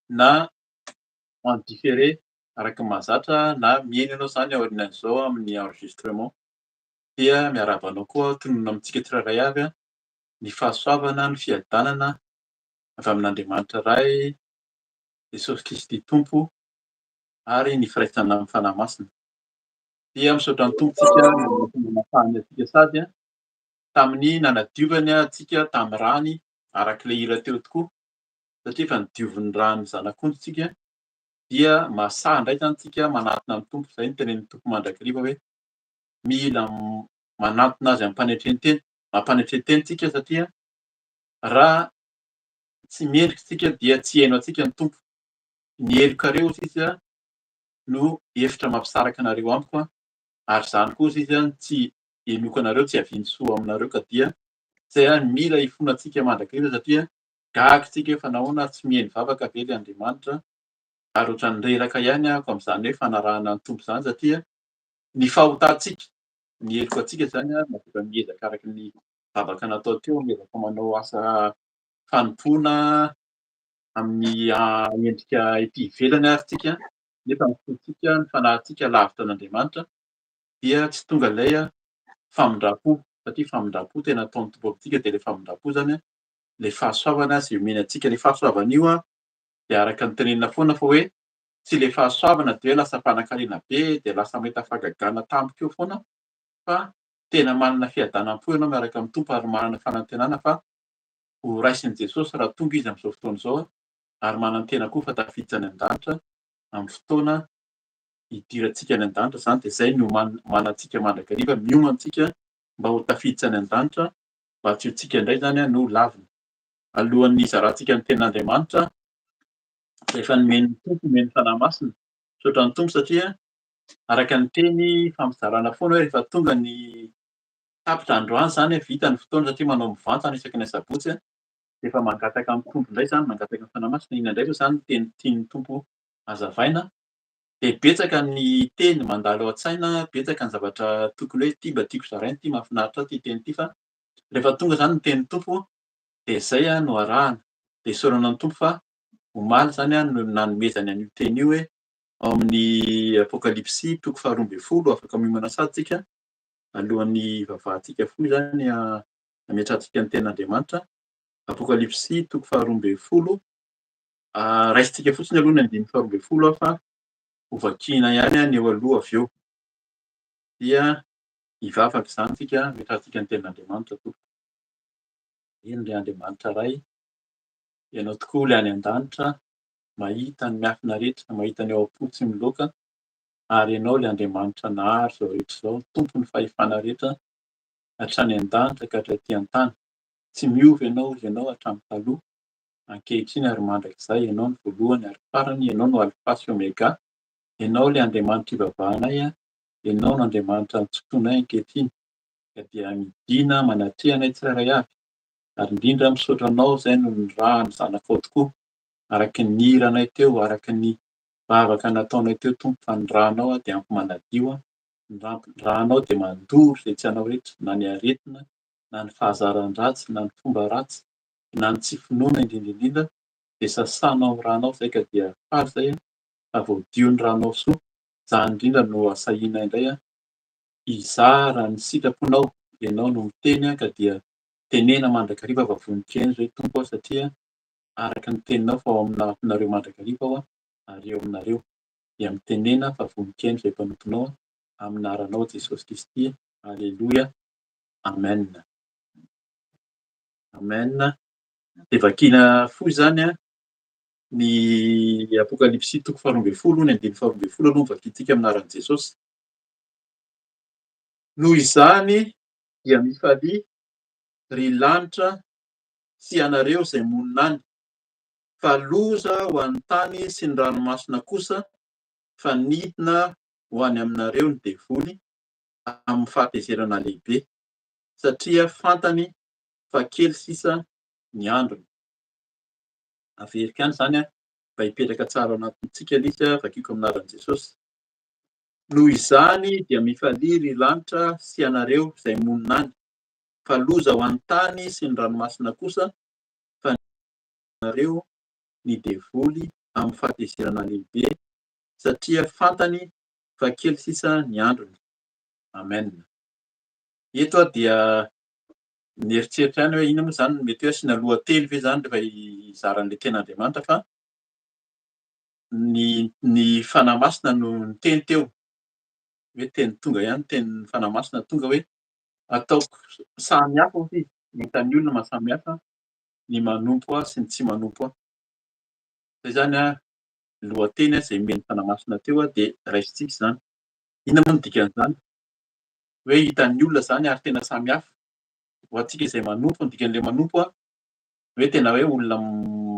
na en différé araka mahazatra na mihaino ianao zany aorianan'izao amin'ny enregistrement dia miarabanao koa tonona amintsika tsiraray avy ny fahasoavana ny fiadanana avy amin'Andriamanitra Ray Jesosy Kristy Tompo ary ny firaisana amin'ny fanahy masina. Dia misaotra ny tompontsika manafahany atsika sady tamin'ny nanadiovany atsika tamin'ny rany arak'ilay hira teo tokoa satria efa nodioviny rano zanak'ondry tsika dia mahasaha indray zany tsika manantona ny tompo. Izay ny tenen'ny tompo mandrakariva hoe mila manantona azy amin'ny mampanetreteny tsika satria raha tsy miendrika tsika dia tsy haino atsika ny tompo. Ny helokareo izy no hevitra mampisaraka anareo amiko ary zany koa izy tsy enoiko anareo tsy haviany soa aminareo ka dia zay mila ifonantsika mandrakariva satria gaga fa nahoana tsy mihaino vavaka ve le Andriamanitra ary ohatran'ny reraka ihany ahako amin'izany hoe fanarahana ny tompo izany satria ny fahotantsika ny heliko antsika zany mahatonga miezaka araky ny vavaka natao teo, miezaka manao asa fanompoana amin'ny endrika ety ivelany ary tsika nefa ny fontsika ny fanahintsika lavitra an'Andriamanitra dia tsy tonga ilay famindram-po satria famindram-po tena ataon'ny tompo amintsika de le famindram-po zany le fahasoavana zay omeny antsika. Le fahasoavana io de araka ny tenenina foana fa hoe tsy le fahasoavana de hoe lasa mpanan-karena be de lasa mahita fahagagana tampoka eo foana fa tena manana fiadanam-po ianao miaraka amin'ny tompo ary manana fanantenana fa ho raisin'i Jesosy raha tonga izy amin'izao fotoana izao ary manantena koa fa tafiditra any an-danitra amin'ny fotoana hidirantsika any an-danitra zany de zay no manantsika mandrakariva, miomantsika mba ho tafiditra any an-danitra mba tsy ho tsika indray zany no lavina. Alohan'ny hizarantsika ny tenin'Andriamanitra efa nomeny tompo, nomeny fanahy masina misaotra ny tompo satria araka ny teny famizarana foana hoe rehefa tonga ny tapitra androany zany vita ny fotoana satria manao mivantana isaky ny sabotsy efa mangataka amin'ny tompo indray zany, mangataka ny fanahy masina. Inona indray moa zany no teny tian'ny tompo hazavaina de betsaka ny teny mandalo ao an-tsaina, betsaka ny zavatra tokony hoe ty mba tiako zaraina, ty mahafinaritra ty teny ty fa rehefa tonga zany ny tenin'ny tompo de zay no arahana de isaorana ny tompo fa omaly zany no nanomezany an'io teny io hoe ao amin'ny Apokalipsy toko 12 afaka miomana sady tsika alohan'ny ivavahantsika foy zany hametrahantsika ny tenin'Andriamanitra. Apokalipsy toko 12 raisintsika fotsiny aloha ny 12 fa ho vakiana ihany ny eo aloha avy eo dia hivavaka zany tsika hametrahantsika ny tenin'Andriamanitra tompoko. Eny le Andriamanitra ray, ianao tokoa le any an-danitra mahita ny miafina rehetra, mahita ny ao am-po tsy miloaka ary ianao le Andriamanitra nahary zao rehetra zao, tompon'ny fahefana rehetra hatrany an-danitra ka hatraty an-tany. Tsy miova ianao hatramin'ny taloha, ankehitriny ary mandrakizay ianao ny voalohany ary farany, ianao no alpha sy omega, ianao le Andriamanitra ivavahanay, ianao no Andriamanitra nitsotonay ankehitriny ka dia midina manatrehana anay tsirairay avy ary indrindra misaotra anao zay no niraha ny zanakao tokoa araky ny iranay teo, araky ny vavaka nataonay teo tompo fa ny rahanao de ampy manadio, ny rahanao de mandory zay tianao rehetra, na ny aretina, na ny fahazaran-dratsy, na ny fomba ratsy, na ny tsy finoana indrindra de sasanao amin'ny rahanao zay ka dia faly zay fa voadio ny rahanao soa. Zany indrindra no asahiana indray hizara ny sitraponao, ianao no miteny ka dia tenena mandrakariva fa voninkazo hoe tompo satria araka ny teninao fa ao aminareo mandrakariva aho ary eo aminareo dia mitenena fa voninkazo izay mpanomponao amin'ny anaranao Jesosy Kristy. Alleloia, amen. Amen. De vakiana foy zany ny Apokalipsy toko 12 ny 12 aloha vakiantsika amin'ny anaran'i Jesosy. Noho izany dia mifalia ry lanitra sy anareo zay monina any, fa loza ho an'ny tany sy ny ranomasina kosa fa nidina ho any aminareo ny devoly amin'ny fahatezerana lehibe satria fantany fa kely sisa ny androny. Averika any zany mba hipetraka tsara anatintsika lisy vakiako amin'ny anaran'i Jesosy. Noho izany dia mifalia ry lanitra sy anareo zay monina any, fa loza ho an'ny tany sy ny ranomasina kosa fa nareo ny devoly amin'ny fahatezerana lehibe satria fantany fa kely sisa ny androny. Amen. Eto dia nieritseritra ihany hoe inona moa zany mety hoe asiana lohateny ve zany rehefa hizaran'le ten'Andriamanitra fa ny fanahy masina no niteny teo hoe teny tonga ihany, teny fanahy masina tonga hoe ataoko samy hafa hoy izy, hitan'ny olona mahasamy hafa ny manompo sy ny tsy manompo. Zay zany lohateny zay omeny fanahy masina teo de raisintsika zany. Inona moa ny dikan'izany? Hoe hitan'ny olona zany ary tena samy hafa. Ho antsika izay manompo, ny dikan'ilay manompo hoe tena hoe olona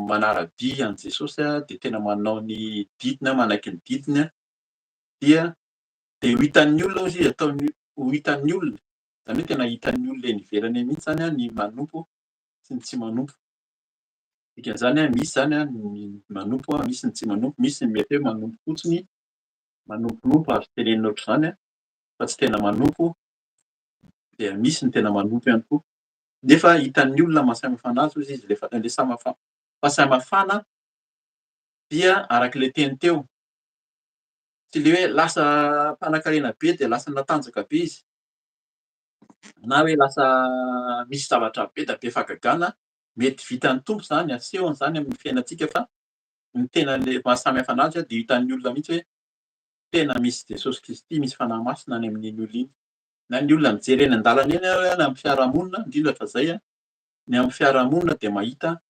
manara-dia an'i Jesosy de tena manao ny didiny, manaiky ny didiny dia ho hitan'ny olona hoy izy, ataony ho hitan'ny olona Zany hoe tena hitan'ny olona eny ivelany eny mihitsy zany ny manompo sy ny tsy manompo. Dikan'izany misy zany ny manompo, misy ny tsy manompo, misy ny mety hoe manompo fotsiny, manomponompo azo tenenina ohatr'izany fa tsy tena manompo, dia misy ny tena manompo ihany koa. Nefa hitan'ny olona mahasamihafa anazy hozy izy le fahasamihafana dia arak'ilay teny teo. Tsy le hoe lasa mpanan-karena be dia lasa natanjaka be izy, na hoe lasa misy zavatra be da be fahagagana. Mety vitan'ny tompo zany, asehony zany amin'ny fiainantsika fa ny tena le mahasamihafa anazy dia hitan'ny olona mihitsy hoe tena misy Jesosy Kristy, misy fanahy masina any amin'iny olona iny. Na ny olona mijery eny an-dalana eny na amin'ny fiarahamonina, indrindra fa zay ny amin'ny fiarahamonina dia mahita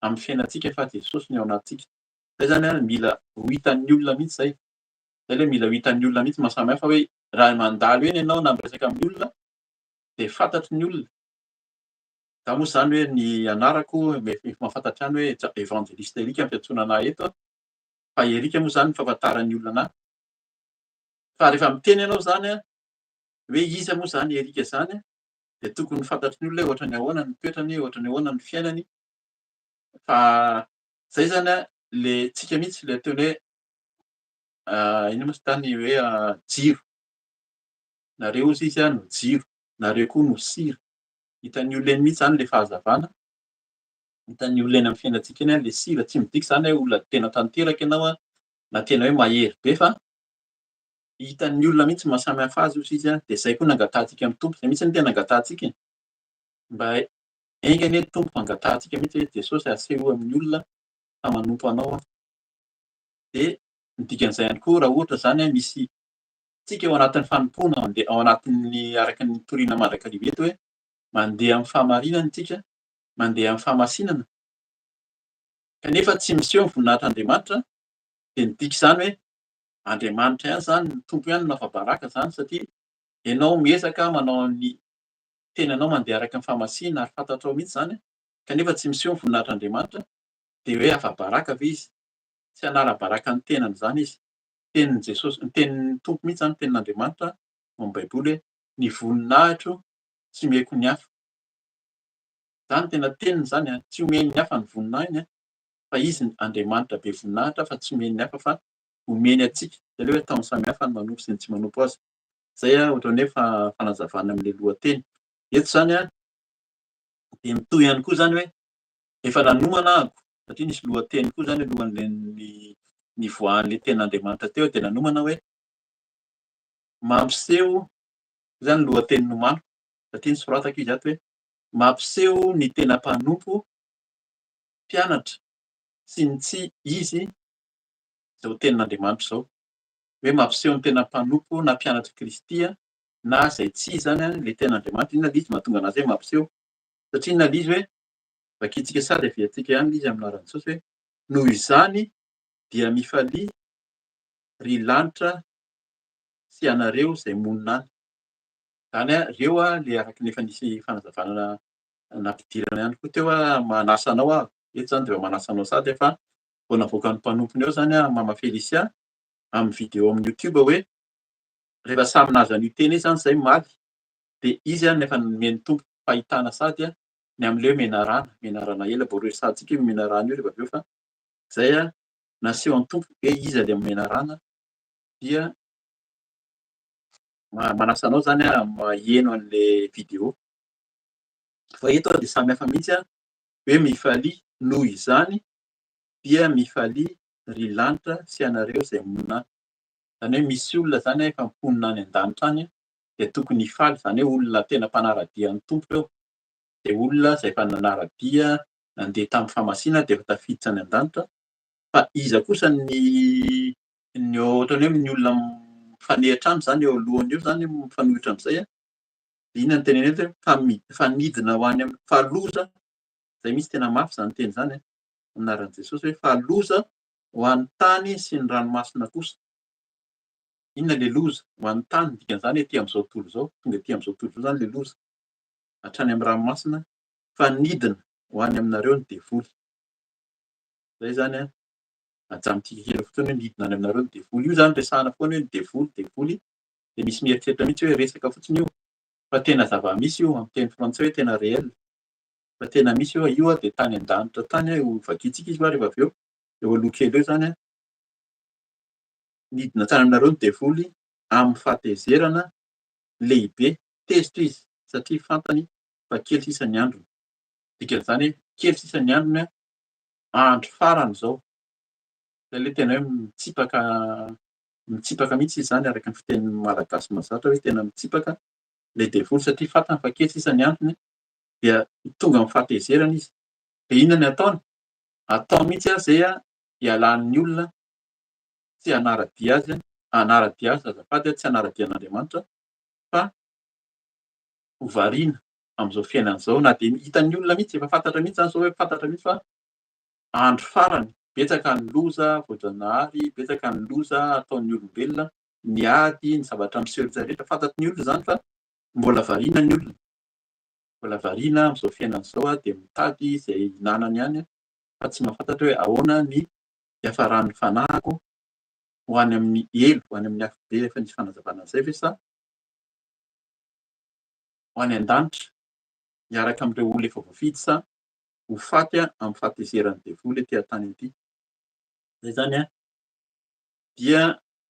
amin'ny fiainantsika fa Jesosy ny ao anatintsika. Zay zany mila ho hitan'ny olona mihitsy zay. Zay ilay mila ho hitan'ny olona mihitsy mahasamihafa hoe raha mandalo eny ianao na miresaka amin'ny olona dia fantatry ny olona. Za moa zany hoe ny anarako mahafantatra ihany hoe evangelista Erika ny fiantsoana anahy eto, fa Erika moa zany ny fahafantaran'ny olona anahy. Fa rehefa miteny ianao zany hoe iza moa zany Erika zany dia tokony fantatry ny olona hoe ohatra ny ahoana ny toetrany, ohatra ny ahoana ny fiainany. Fa zay zany le tsika mihitsy le ataony hoe ino moa tany hoe jiro. Nareo ozy izy no jiro, nareo koa no sira. Hitan'ny olona eny mihitsy zany le fahazavana. Hitan'ny olona eny amin'ny fiainantsika eny le sira. Tsy midika zany hoe olona tena tanteraka ianao na tena hoe mahery be, fa hitan'ny olona mihitsy mahasamihafa azy ozy izy dia zay koa nangatantsika amin'ny tompo. Zay mihitsy ny tena nangatantsika mba haingany hoe tompo angatahantsika mihitsy hoe Jesosy aseho amin'ny olona fa manompo anao. Dia ny dikan'izay ihany koa raha ohatra zany misy tsika ao anatin'ny fanompoana, ao anatin'ny araka ny toriana mandrakariva eto hoe mandeha amin'ny fahamarinana tsika, mandeha amin'ny fahamasinana, kanefa tsy miseho ny voninahitr'Andriamanitra, dia midika izany hoe Andriamanitra ihany zany, ny tompo ihany no afa-baraka zany, satria ianao miezaka manao ny tenanao mandeha araka ny fahamasinana ary fantatrao mihitsy zany, kanefa tsy miseho ny voninahitr'Andriamanitra, dia hoe afa-baraka ve izy? Tsy hanara-baraka ny tenany zany izy. Tenin'i Jesosy, ny tenin'ny tompo mihitsy zany, tenin'Andriamanitra ao amin'ny baiboly hoe ny voninahitro tsy omeko ny hafa. Zany tena teniny zany, tsy omeny ny hafa ny voninahiny, fa izy Andriamanitra be voninahitra fa tsy omeny ny hafa fa omeny atsika. Zay ilay hoe taony samihafa ny manompo sy ny tsy manompo azy. Zay ohatran'ny hoe fanazavana amin'ilay lohateny. Eto zany dia mitohy ihany koa zany hoe efa nanomana ahako, satria nisy lohateny koa zany alohan'ilay nivoahan'ilay tenin'Andriamanitra teo dia nanomana hoe mampiseho, zany lohateny nomaniko, satria nisoratako izy ato hoe mampiseho ny tena mpanompo, mpianatra sy ny tsy izy, izao tenin'Andriamanitra izao. Hoe mampiseho ny tena mpanompo na mpianatra Kristy na izay tsy zany ilay tenin'Andriamanitra. Inona ilay izy mahatonga anazy hoe mampiseho? Satria inona ilay izy hoe vakiantsika sady aveantsika ihany izy amin'ny anaran'i Jesosy hoe noho izany dia mifalia ry lanitra sy anareo izay monina any. Zany reo le araka ny efa nisy fanazavana nampidirana ihany koa teo manasa anao aho. Eto zany dia manasa anao sady fa vao navoaka ny mpanompony eo zany Mama Felicia amin'ny vidéo amin'ny YouTube hoe rehefa samy nahazo an'io teny zany zay maly, dia izy nefa nomeny tompo fahitana sady ny amin'ilay hoe menarana ela, vao resahantsika io menarana io rehefa avy eo fa zay naseho an'ny tompo hoe iza ilay menarana, dia manasa anao zany maheno an'ilay vidéo. Fa eto dia samihafa mihitsy hoe mifalia noho izany dia mifalia ry lanitra sy anareo izay monina any. Zany hoe misy olona zany efa miponina any an-danitra any dia tokony hifaly, zany hoe olona tena mpanara-dian'ny tompo ireo. Dia olona izay efa nanara-dia, nandeha tamin'ny fahamasinana dia efa tafiditra any an-danitra. Fa iza kosa ny ohatran'ny hoe ny olona mifanehitra any zany eo alohany eo zany mifanohitra amin'izay inona ny teneny eto hoe fanidina ho any amin'ny fahaloza. Zay misy tena mafy zany teny zany anaran'i Jesosy hoe fahaloza ho an'ny tany sy ny ranomasina kosa. Inona le loza ho an'ny tany? Dikan'izany ety amin'izao tontolo izao, tonga ety amin'izao tontolo izao zany le loza. Hatrany amin'ny ranomasina, fanidina ho any aminareo ny devoly. Zay zany ajamintsika kely fotsiny hoe midina any aminareo ny devoly. Io zany resahana foana hoe ny devoly, dia misy mieritreritra mihitsy hoe resaka fotsiny io. Fa tena zava-misy io amin'ny teny frantsay hoe tena réel. Fa tena misy io dia tany an-danitra tany ho vakiantsika izy rehefa avy eo aloha kely eo zany nidina tsara aminareo ny devoly amin'ny fahatezerana lehibe tezitra izy satria fantany fa kely sisa ny androny. Dikan'izany hoe kely sisa ny androny andro farany zao. Zay le tena hoe mitsipaka mihitsy izy zany araka ny fitenin'ny malagasy mahazatra hoe tena mitsipaka le devoly satria fantany fa kely sisa ny androny dia tonga amin'ny fahatezerana izy. De inona ny ataony? Ataony mihitsy zay ialan'ny olona tsy hanaradia azy azafady tsy hanaradian'Andriamanitra fa ho variana amin'izao fiainana izao na dia hitan'ny olona mihitsy efa fantatra mihitsy zany zao hoe fantatra mihitsy fa andro farany betsaka ny loza voajanahary, betsaka ny loza ataon'ny olombelona, ny ady, ny zavatra miseho rehetra fantatry ny olona zany fa mbola variana ny olona. Mbola variana amin'izao fiainana izao dia mitady izay hinanany ihany fa tsy mahafantatra hoe ahoana ny hiafaran'ny fanahiko ho any amin'ny elo, ho any amin'ny hafibe efa nisy fanazavana an'izay ve sa ho any an-danitra miaraka amin'ireo olona efa voafidy sa ho faty amin'ny fahatezeran'ny devoly etỳ an-tany ety. Zay zany dia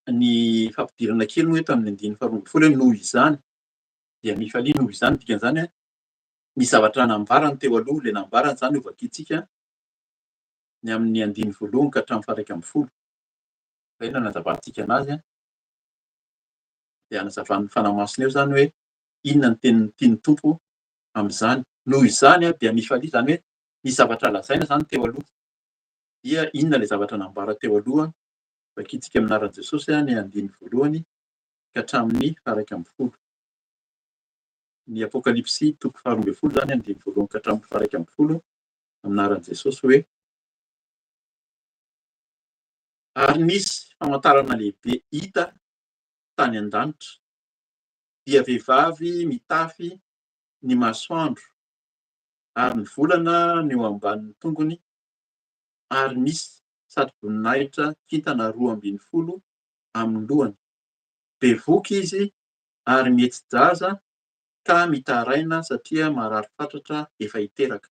ny fampidirana kely moa eto amin'ny andininy faharoa ambin'ny folo hoe noho izany dia mifalia noho izany dikan'izany ny zavatra nambarany teo aloha, le nambarany zany ho vakiantsika ny amin'ny andiny voalohany ka hatramin'ny faha 1 ambin'ny 10. Zay no nazavantsika anazy dia hanazavany fanahy-masina eo zany hoe inona ny tenin'ny tiany tompo amin'izany. Noho izany dia mifalia zany hoe ny zavatra lazaina zany teo aloha. Dia inona le zavatra nambara teo aloha vakiantsika amin'ny anaran'i Jesosy ny andiny voalohany ka hatramin'ny faha 1 ambin'ny 10. Ny Apokalipsy toko faha 12 zany andiny voalohany ka hatramin'ny faha 1 ambin'ny 10 amin'ny anaran'i Jesosy hoe ary nisy famantarana lehibe hita tany an-danitra dia vehivavy mitafy ny masoandro ary ny volana ny eo ambanin'ny tongony ary misy satroboninahitra kintana 12 amin'ny lohany. Bevoky izy ary mihetsi-jaza ka mitaraina satria marary fatratra efa hiteraka.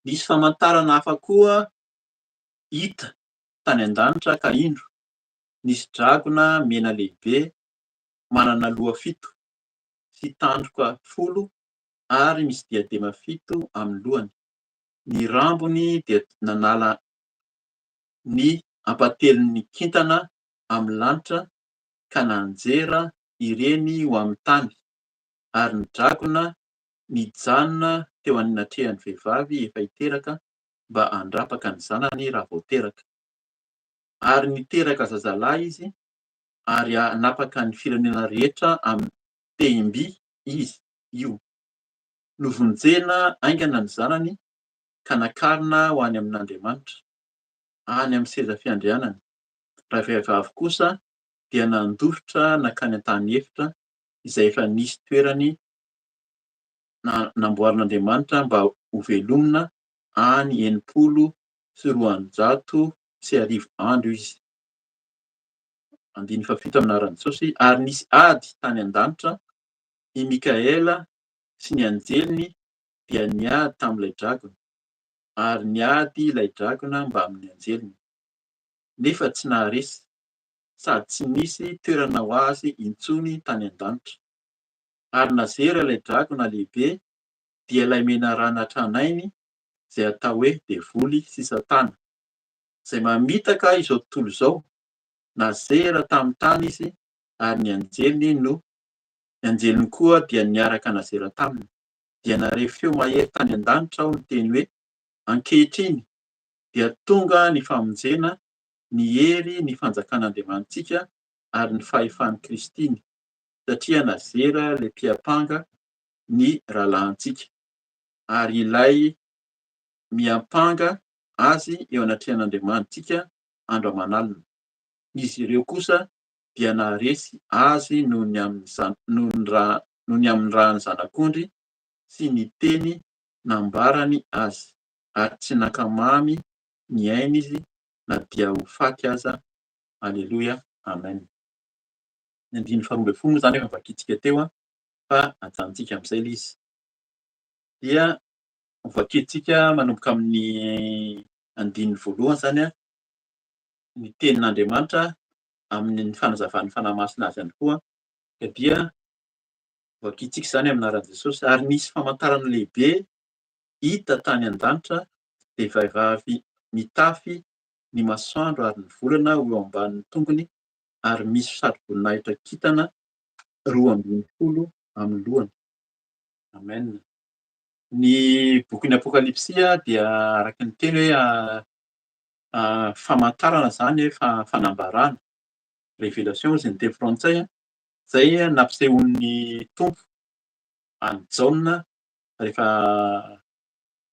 Nisy famantarana hafa koa hita tany an-danitra ka indro nisy dragona mena lehibe manana loha 7 sy tandroka 10 ary misy diadema 7 amin'ny lohany. Ny rambony dia nanala ny ampatelon'ny kintana amin'ny lanitra ka nanjera ireny ho amin'ny tany ary ny dragona nijanona teo anatrehan'ny vehivavy efa hiteraka mba handrapaka ny zanany raha vao teraka. Ary niteraka zazalahy izy ary hanapaka ny firenena rehetra amin'ny tehim-by izy io. Novonjena aingana ny zanany ka nakarina ho any amin'Andriamanitra any amin'ny seza fiandrianany. Raha vehivavy kosa dia nandofitra nakany an-tany efitra izay efa nisy toerany namboarin'Andriamanitra mba ho velomina any 730 andro izy. Andiny fahavalo amin'ny anaran'i Jesosy ary nisy ady tany an-danitra i Mikaela sy ny anjeliny dia niady tamin'ilay dragona ary niady ilay dragona mba amin'ny anjeliny nefa tsy naharesy sady tsy nisy toerana ho azy intsony tany an-danitra. Ary nazera ilay dragona lehibe dia ilay menarana tranainy izay atao hoe devoly sy satana izay mamitaka izao tontolo izao. Nazera tamin'ny tany izy ary ny anjeliny koa dia niaraka nazera taminy. Dia narehy feo mahery tany an-danitra ao miteny hoe ankehitriny dia tonga ny famonjena, ny hery, ny fanjakan'Andriamanitsika ary ny fahefan'ny Kristiny satria nazera ilay mpiapanga ny rahalahintsika ary ilay miampanga azy eo anatrehan'Andriamanitsika andro aman'alina. Izy ireo kosa dia naharesy azy noho ny amin'ny raha ny zanak'ondry sy ny teny nambarany azy ary tsy nakamamy ny aina izy na dia ho faty aza. Aleloia, amen. Ny andiny faha 12 zany efa vakiantsika teo fa hajanontsika amin'izay ilay izy. Dia voakitintsika manomboka amin'ny andininy voalohany zany ny tenin'Andriamanitra amin'ny fanazavana ny fanahy masina azy ihany koa dia voakitsika izany amin'ny anaran'i Jesosy ary nisy famantarana lehibe hita tany an-danitra dia vehivavy mitafy ny masoandro ary ny volana eo ambanin'ny tongony ary misy saro-boninahitra kintana 12 amin'ny lohany. Amen. Ny bokin'ny Apokalipsy dia araka ny teny hoe famantarana zany hoe fanambarana. Révélation izay ny teny frantsay izay nampisehon'ny tompo any Jaona rehefa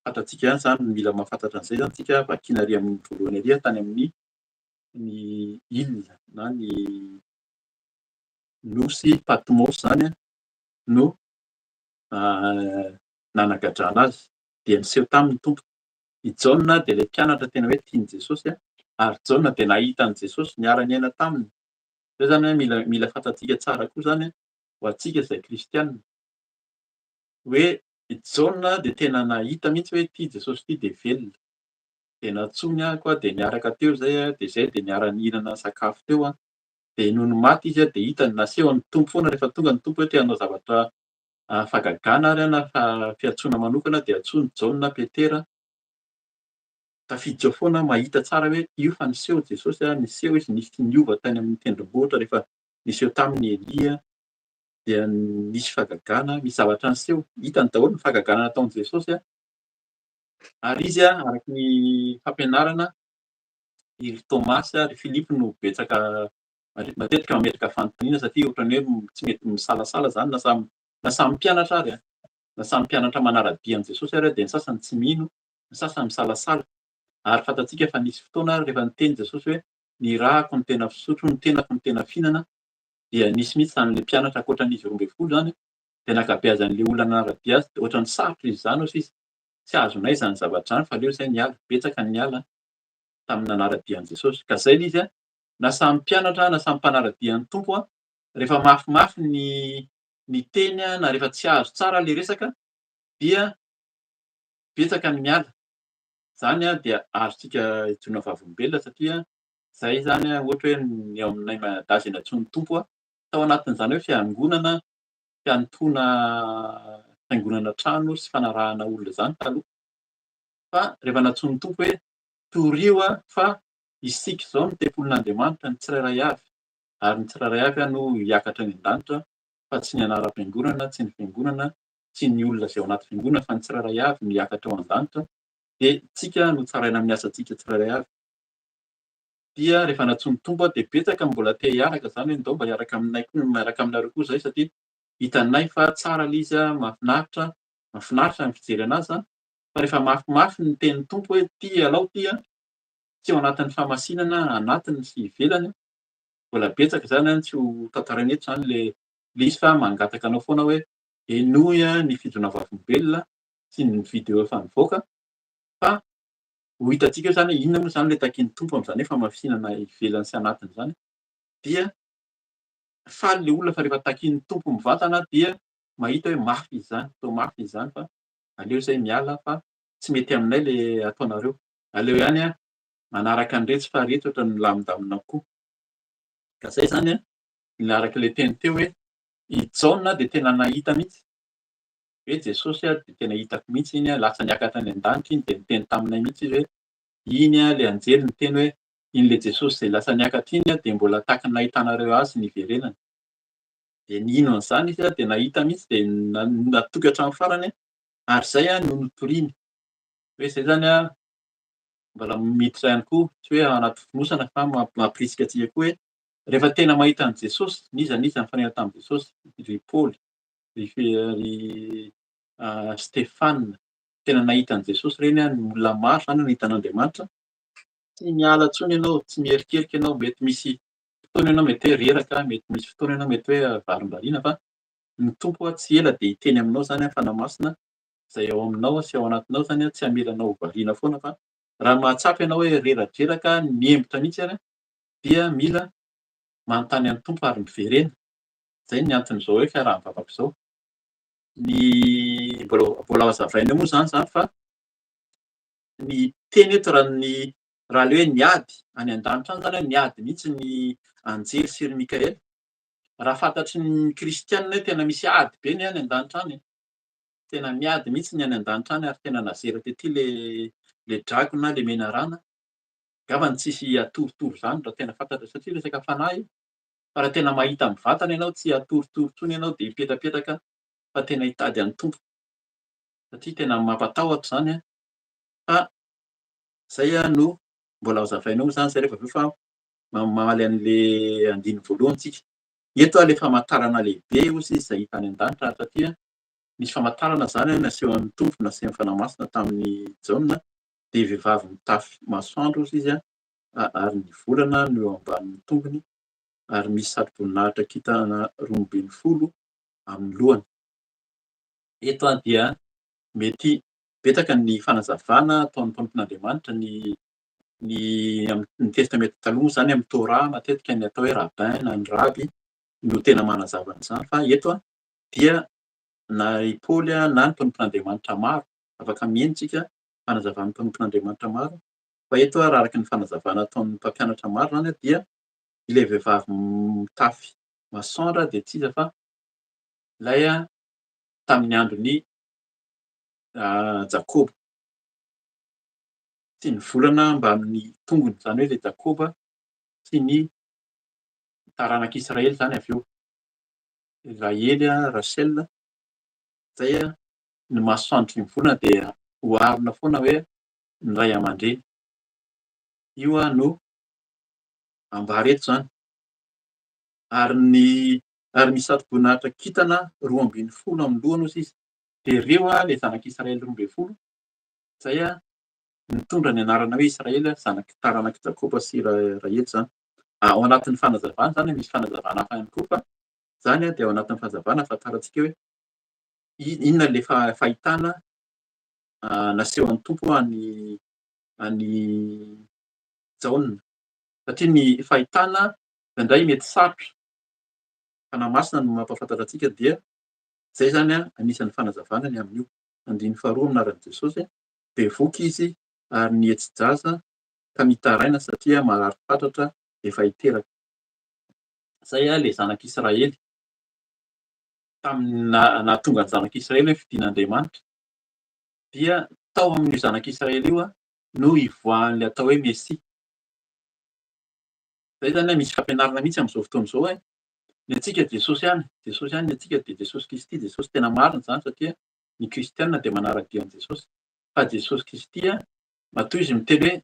fantatsika ihany zany mila mahafantatra an'izay zany tsika vakiana ary amin'ny voalohany ary tany amin'ny ny île na ny nosy Patmos zany no nanagadrana azy dia niseho tamin'ny tompo. I Jaona dia ilay mpianatra tena hoe tiany Jesosy ary Jaona dia nahita an'i Jesosy niara-niaina taminy. Zay zany mila fantatsika tsara koa zany ho antsika izay kristianina hoe Jaona dia tena nahita mihitsy hoe ity Jesosy ity dia velona. Dia natsony koa dia niaraka teo zay dia zay dia niara-nihinana sakafo teo dia noho ny maty izy dia hitany naseho ny tompo foana rehefa tonga ny tompo hoe te hanao zavatra fahagagana ary na fiantsoana manokana dia antsoiny Jaona Petera. Tafiditra ao foana mahita tsara hoe io fa niseho Jesosy niseho izy nisy niova tany amin'ny tendrombohitra rehefa niseho tamin'ny Elia dia nisy fahagagana, misy zavatra niseho, hitany daholo ny fahagagana nataon'i Jesosy ary izy araka ny fampianarana ry Tomasy ary Filipo no betsaka matetika mametraka fanontaniana satria ohatrany hoe tsy mety misalasala zany na samy mpianatra ary na samy mpianatra manara-dia an'i Jesosy ary dia ny sasany tsy mino, ny sasany misalasala. Ary fantatsika fa nisy fotoana rehefa niteny Jesosy hoe ny rahako no tena fisotro, ny tenako no tena fihinana dia nisy mihitsy zany ilay mpianatra ankoatran'izy 12 zany dia nakabeazan'ilay olona nanara-dia azy dia ohatrany sarotra izy zany hoy izy tsy azonay zany zavatra zany fa aleo izahay niala, betsaka ny niala tamin'ny nanara-dia an'i Jesosy. Ka izay ilay izy na samy mpianatra na samy mpanara-dia ny tompo rehefa mafimafy ny teny na rehefa tsy azo tsara ilay resaka dia betsaka ny miala. Zany dia azontsika ijoina vavolombelona satria izay zany ohatra hoe ny ao aminay malagasy antsoin'ny tompo tao anatin'izany hoe fiangonana, fiantoana fiangonana trano sy fanarahana olona zany taloha. Fa rehefa natsoin'ny tompo hoe torio fa isika izao no tempolin'Andriamanitra ny tsirairay avy ary ny tsirairay avy no hiakatra any an-danitra fa tsy ny anaram-piangonana, tsy ny fiangonana, tsy ny olona izay ao anaty fiangonana fa ny tsirairay avy no hiakatra ao an-danitra dia tsika no tsaraina amin'ny asantsika tsirairay avy. Dia rehefa natsoin'ny tompo dia betsaka mbola te hiaraka zany hoe ndao mba hiaraka aminay koa miaraka aminareo koa izay satria hitanay fa tsara ilay izy mahafinaritra ny fijery anazy fa rehefa mafimafy ny tenin'ny tompo hoe ty alao ty tsy ao anatin'ny famasinana anatiny sy ivelany mbola betsaka zany tsy ho tantaraina eto zany ilay izy fa mangataka anao foana hoe enoy ny fijona vavolombelona sy ny video efa nivoaka fa ho hitantsika zany inona moa zany ilay takian'ny tompo amin'izany hoe famasinana ivelany sy anatiny zany dia faly ilay olona fa rehefa takian'ny tompo mivantana dia mahita hoe mafy izy zany, toa mafy izy zany fa aleo izahay miala fa tsy mety aminay ilay ataonareo. Aleo ihany manaraka an'ireto fa reto ohatran'ny milamindamina koa. Ka izay zany araka ilay teny teo hoe i Jaona dia tena nahita mihitsy hoe Jesosy dia tena hitako mihitsy iny lasa niakatra any an-danitra iny dia niteny taminay mihitsy izy hoe iny ilay anjely niteny hoe iny ilay Jesosy izay lasa niakatra iny dia mbola tahaka ny nahitanareo azy ny iverenany. Dia nino an'izany izy dia nahita mihitsy dia natoky hatramin'ny farany ary izay no notoriany. Hoe izay zany mbola miditra ihany koa tsy hoe ao anaty fonosana fa mampirisika antsika koa hoe rehefa tena mahita an'i Jesosy, niza ny mifanena tamin'i Jesosy, ry Paoly, ry Stefana, tena nahita an'i Jesosy ireny ny olona maro zany no nahita an'Andriamanitra. Tsy miala intsony ianao, tsy mierikerika ianao, mety misy fotoana ianao mety hoe reraka, mety misy fotoana ianao mety hoe varimbariana fa ny tompo tsy ela dia hiteny aminao zany fanahy masina izay ao aminao sy ao anatinao zany tsy hamelanao ho variana foana fa raha mahatsapa ianao hoe reradreraka miembotra mihitsy ary dia mila manontany an'ny tompo ary miverena. Izay ny anton'izao hoe fiaraha-mivavaka izao. ny mbola hazavaina moa zany fa ny teny eto raha le hoe niady any an-danitra any zany niady mihitsy ny anjely sy ny Mikaela. Raha fantatry ny kristianina hoe tena misy ady be ny any an-danitra any, tena miady mihitsy ny any an-danitra any ary tena nazera tety le drako na le menarana. Angambany tsisy atorotoro zany raha tena fantatra satria resaka fanahy. Fa raha tena mahita amin'ny vatana ianao tsy atorotoro tsony ianao de hipetrapetraka fa tena hitady an'ny tompo. Satria tena mampatahotra zany a. Fa zay no mbola hazavainao moa zany zay rehefa avy eo fa mamaly an'le andiny voalohany tsika. Eto le famantarana lehibe ozy izay hita any an-danitra satria misy famantarana zany nasehon'ny tompo nasehon'ny fanahy masina tamin'ny Jaona de vehivavy mitafy masoandro ozy izy ary ny volana no eo ambanin'ny tongony ary misy saro-boninahitra kintana 12 amin'ny lohany. Eto dia mety betsaka ny fanazavana ataon'ny mpampian'Andriamanitra ny testameta taloha zany amin'ny Torah matetika ny atao hoe rabbin na ny raby no tena manazava an'izany fa eto dia na i Paoly na ny mpampian'Andriamanitra maro afaka mientsika fanazavan'ny mpampian'Andriamanitra maro. Fa eto raha araka ny fanazavana ataon'ny mpampianatra maro zany dia ilay vehivavy mitafy masoandra de tsy iza fa ilay tamin'ny andron'ny Jakoba sy ny volana mba amin'ny tongony zany hoe le Jakoba sy ny taranak'Israely zany avy eo. Rahely Rachel zay ny masoandro sy ny volana dia oharina foana hoe ny ray aman-dreny. Io no ambara eto zany. Ary misy saro-boninahitra kintana 12 amin'ny lohany ozy izy. De ireo le zanak'Israely 12 zay mitondra ny anarana hoe Israely zanaky taranak'i Jakoba sy Rahely zany. Ao anatin'ny fanazavana zany misy fanazavana hafa ihany koa fa zany dia ao anatin'ny fanazavana ahafantarantsika hoe inona le fahitana nasehon'ny tompo any Jaona. Satria ny fahitana indraindray mety sarotra. Fanahy masina no mampahafantatra antsika dia zay zany anisan'ny fanazavana ny amin'io. Andiny faharoa aminaran'i Jesosy bevoky izy ary nihetsi-jaza ka mitaraina satria marary fatratra efa hiteraka. Zay le zanak'Israely. Tamin'ny nahatonga ny zanak'Israely hoe fidian'Andriamanitra dia tao amin'io zanak'Israely io no ivoahan'le atao hoe Mesia. Zay zany misy fampianarana mihitsy amin'izao fotoana izao ny antsika Jesosy ihany ny antsika de Jesosy Kristy. Jesosy tena marina zany satria ny kristianina dia manara-dia an'i Jesosy. Fa Jesosy Kristy matoa izy miteny hoe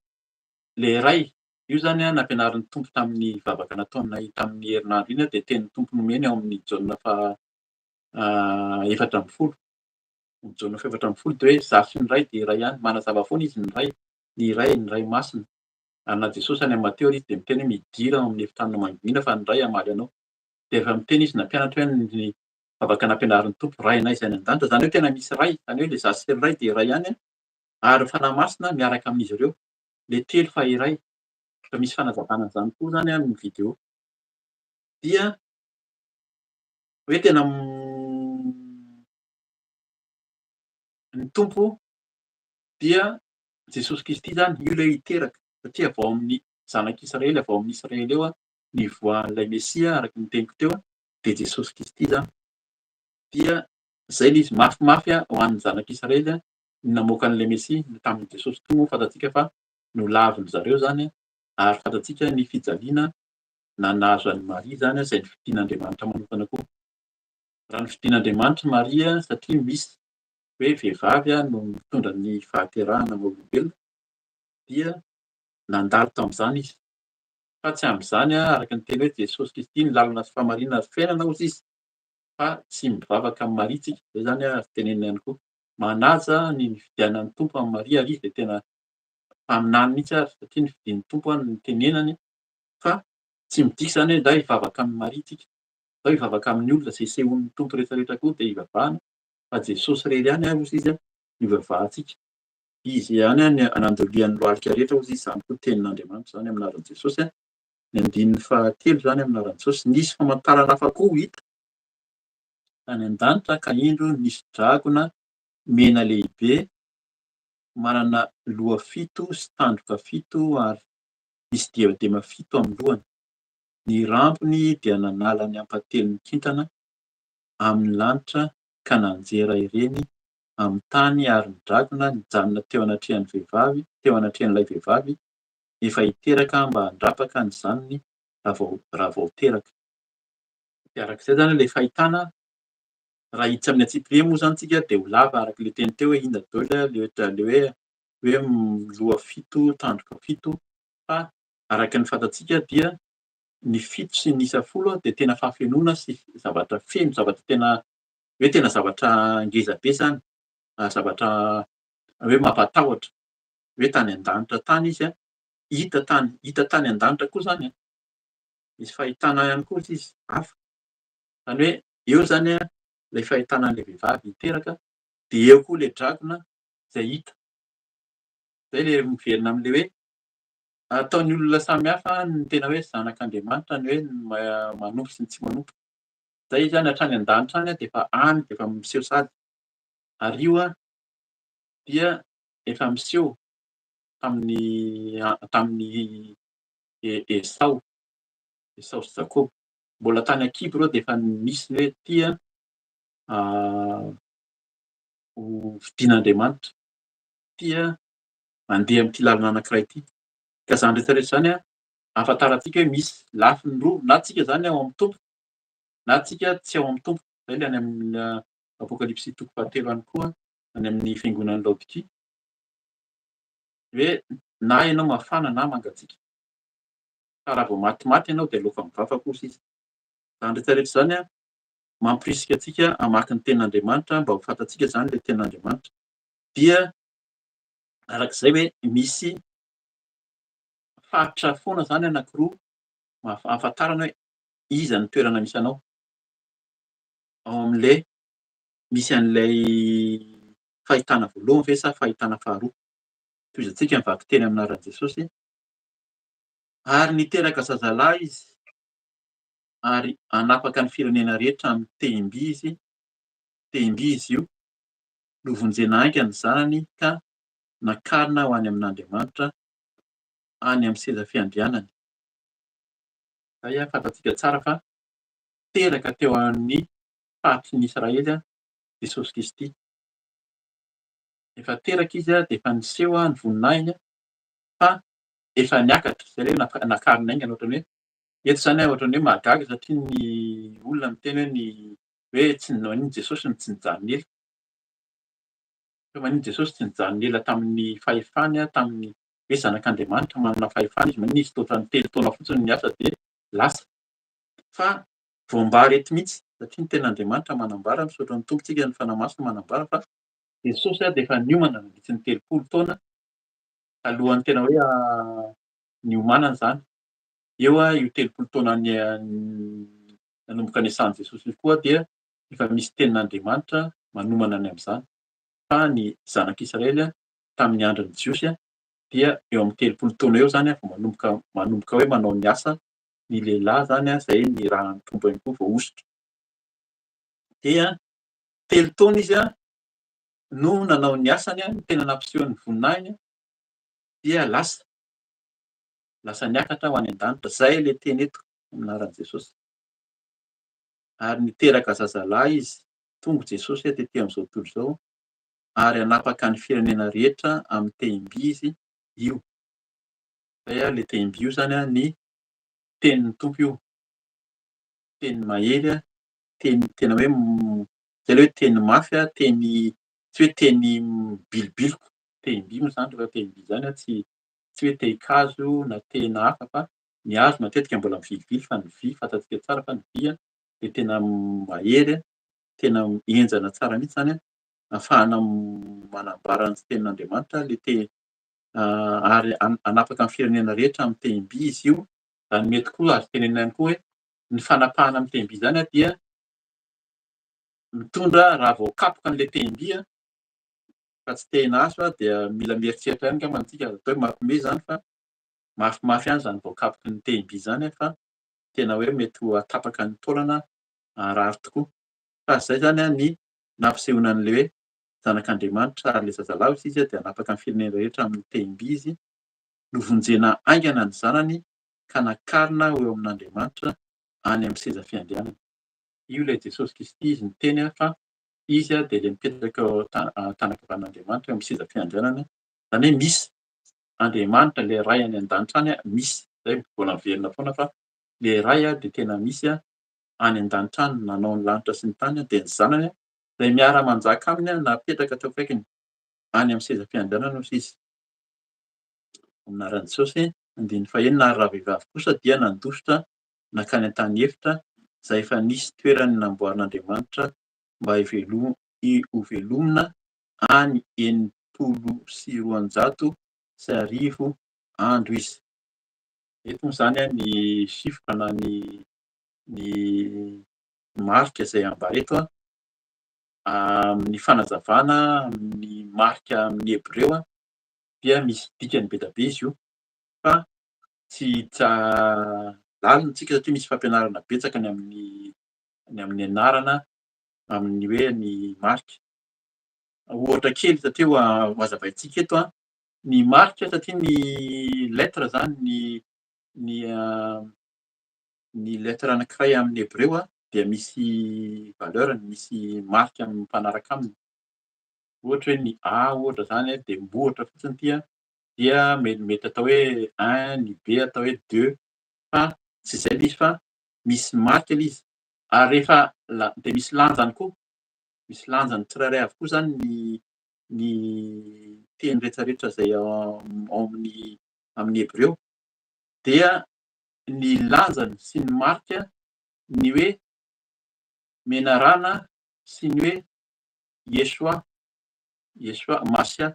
le ray. Io zany nampianarin'ny tompo tamin'ny vavaka nataonay tamin'ny herinandro iny de tenin'ny tompo nomeny ao amin'ny Jaona faha 7. Jaona faha 7 de hoe izaho sy ny ray de iray ihany. Manazava foana izy ny ray masina. Ary na Jesosy any amin'ny Mateo izy de miteny hoe midira ao amin'ny efitrano mangina fa ny ray hamaly anao. De efa miteny izy nampianatra hoe ny vavaka nampianarin'ny tompo rainay izay any an-danitra zany hoe tena misy ray, zany hoe le izaho sy ny ray de iray ihany ary fanahy masina miaraka amin'izy ireo le telo fa iray. Fa misy fanazavana an'izany koa zany amin'ny vidéo. Dia hoe tena ny tompo dia Jesosy Kristy zany io le hiteraka satria avy ao amin'ny zanak'Israely avy ao amin'ny Israely eo nivoahan'ilay Mesia araka ny teniko teo de Jesosy Kristy zany. Dia zay le izy mafimafy ho an'ny zanak'Israely ny namoaka an'ilay Mesia tamin'ny Jesosy toa moa fantatsika fa nolaviny zareo zany ary fantatsika ny fijaliana na nahazo an'i Maria zany izay ny fidian'Andriamanitra manokana koa. Raha ny fidian'Andriamanitra Maria satria misy hoe vehivavy no mitondra ny fahaterahana olombelona dia nandalo tamin'izany izy. Fa tsy amin'izany araka ny teny hoe Jesosy Kristy ny lalana sy fahamarinana sy fiainana ozy izy. Fa tsy mivavaka amin'ny Maria tsika. Zay zany azo tenenina ihany koa. Manaja ny fidianan'ny tompo amin'ny Maria ary izy de tena faminany mihitsy ary satria ny fidian'ny tompo no tenenany fa tsy midika zany hoe ndao hivavaka amin'ny Maria tsika. Ndao hivavaka amin'ny olona zay sehoin'ny tompo rehetrarehetra koa de hivavahana. Fa Jesosy irery ihany ozy izy no ivavahantsika. Izy ihany anandolian'ny lohalika rehetra ozy izy zany koa tenin'Andriamanitra zany amin'ny anaran'i Jesosy. Ny andininy fahatelo zany amin'ny anaran'i Jesosy nisy famantarana hafa koa hita Tany an-danitra ka indro nisy dragona mena lehibe, manana loha fito sy tandroka fito ary misy diadema fito amin'ny lohany. Ny rambony dia nanala ny ampatelon'ny kintana amin'ny lanitra ka nanjera ireny amin'ny tany ary ny dragona nijanona teo anatrehan'ilay vehivavy efa hiteraka mba handrapaka ny zanany raha vao teraka. De arak'izay zany ilay fahitana, raha hiditra amin'ny antsipiriany moa zany tsika de ho lava araka le teny teo hoe inona daholo le hoe loha fito, tandroka fito, fa araka ny fantatsika dia ny fito sy ny isa folo de tena fahafenoana sy zavatra feno, zavatra tena zavatra ngeza be zany, zavatra hoe mampatahotra, hoe tany an-danitra tany izy hita tany an-danitra koa zany. Misy fahitana ihany koa izy hafa, zany hoe eo zany ilay fahitana an'ilay vehivavy hiteraka, de eo koa ilay dragona izay hita. Zay le miverina am'le hoe ataon'ny olona samihafa ny tena hoe zanak'Andriamanitra, ny hoe manompo sy ny tsy manompo. Zay zany hatrany an-danitra any de efa miseho sady. Ary io dia efa miseho tamin'ny Esau sy Jakôba. Mbola tany an-kibo reo de efa nisy hoe tia ho vidian'Andriamanitra, tia mandeha amin'ity lalana anankiray ity. Ka zany rehetrarehetra zany ahafantarantsika hoe misy lafiny roa, na tsika zany ao amin'ny tompo, na tsika tsy ao amin'ny tompo. Zay le any amin'ny Apokalipsy toko fahatelo any koa, any amin'ny fiangonan'ny Laodikia, hoe na ianao mafana na mangatsiaka, fa raha vao matimaty ianao de aleoka mivafa kosa izy. Zany rehetrarehetra zany mamporisika antsika hamaky ny tenin'Andriamanitra mba ho fantatsika zany le tenin'Andriamanitra. Dia arak'izay hoe misy faritra foana zany anankiroa ahafantarana hoe iza ny toerana misy anao. Ao amin'ilay misy an'ilay fahitana voalohany ve sa fahitana faharoa. Toy izay tsika mivaky teny amin'ny anaran'i Jesosy, ary niteraka zazalahy izy ary hanapaka ny firenena rehetra amin'ny temby izy io, novonjenanga ny zanany ka nakarina ho any amin'Andriamanitra any amin'ny seza fiandrianany. Zay fantatsika tsara fa teraka teo amin'ny faritry Israely Jesosy Kristy. Efa teraka izy de efa niseho ny voninahiny fa efa niakatra, zay le hoe nakarina aingana, ohatran'ny hoe eto zany ohatran'ny hoe mahagaga satria ny olona miteny hoe tsy maninona Jesosy no tsy nijanona ela. Fa maninona Jesosy tsy nijanona ela tamin'ny fahefany, tamin'ny hoe zanak'Andriamanitra manana fahefana izy, maninona izy toa ohatran'ny telo taona fotsiny no niasa de lasa. Fa voambary eto mihitsy, satria ny tenin'Andriamanitra manambara, misaotra ny tompontsika ny fanahy masina manambara fa Jesosy de efa niomana nandritra ny 30 taona alohan'ny tena hoe niomanana zany. Eo io 30 taona nanomboka niasan'i Jesosy io koa dia efa misy tenin'Andriamanitra manomana any amin'izany. Fa ny zanak'Israely tamin'ny andron'ny Jiosy dia eo amin'ny 30 taona eo zany vao manomboka hoe manao ny asa ny lehilahy zany zay ny rahan'ny tompo ihany koa vao hosotra. Dia 3 taona izy no nanao ny asany, tena nampiseho ny voninahiny, dia lasa niakatra ho any an-danitra. Zay le teny eto amin'ny anaran'i Jesosy. Ary niteraka zazalahy izy, tonga Jesosy tetỳ amin'izao tontolo izao, ary hanapaka ny firenena rehetra amin'ny temby izy io. Zay le temby io zany ny tenin'ny tompo io, teny mahery, teny tena hoe zay le hoe teny mafy, teny tsy hoe teny bilibiloko. Temby moa zany rehefa temby zany tsy hoe te-kazo na tena hafa, fa ny hazo matetika mbola mivilivily fa ny vy fantatsika tsara fa ny vy de tena mahery, tena henjana tsara mihitsy zany ahafahana manambara ny tenin'Andriamanitra ary hanapaka ny firenena rehetra amin'ny temby izy io. Zany mety koa azo tenenina ihany koa hoe ny fanapahana amin'ny temby zany dia mitondra raha vao kapoka an'ilay temby fa tsy te hinaso dia mila mieritreritra ihany angamba antsika, atao hoe mampiomehy zany fa mafimafy ihany zany vao kapoky ny temby zany fa tena hoe mety ho atapaka ny taolana rary tokoa. Fa zay zany ny nampisehoana an'le hoe zanak'Andriamanitra ary le zazalavitra izy dia hanapaka ny firenena rehetra amin'ny teny-by izy, novonjena aingana ny zanany ka nakarina eo amin'Andriamanitra any amin'ny seza fiandrianana. Io ilay Jesosy Kristy izy niteny fa izy dia ilay mipetraka tany-kavan'Andriamanitra amin'ny seza fiandrianana. Zany hoe misy Andriamanitra ilay ray any an-danitra any misy. Zay mbola miverina foana fa ilay ray dia tena misy any an-danitra any, nanao ny lanitra sy ny tany dia ny zanany izay miara-manjaka aminy napetraka teo akaikiny any amin'ny seza fiandrianana hoy izy. Aminaran'i Jesosy andiny fahaenina ary raha vehivavy kosa dia nandositra nakany an-tany efitra izay efa nisy toerany namboarin'Andriamanitra mba hovelomina any 830 andro izy. Eto moa zany ny chiffre na ny marika izay ambara eto amin'ny fanazavana amin'ny marika amin'ny Hebreo dia misy dikany be dia be izy io fa tsy lalina isika satria misy fampianarana betsaka ny amin'ny anarana amin'ny hoe ny marika. Ohatra kely satria ho hazavaintsika eto ny marika satria ny lettre zany ny lettre anankiray amin'ny Hebreo dia misy valeur, misy marika mifanaraka aminy. Ohatra hoe ny A ohatra zany dia mibohatra fotsiny dia mety atao hoe 1, ny B atao hoe 2 fa tsy izay ilay izy fa misy marika ilay izy. Ary rehefa dia misy lanjany koa, misy lanjany tsirairay avokoa zany ny teny rehetrarehetra izay ao amin'ny Hebreo dia ny lanjany sy ny marika ny hoe menarana sy ny hoe Yesoa, Masia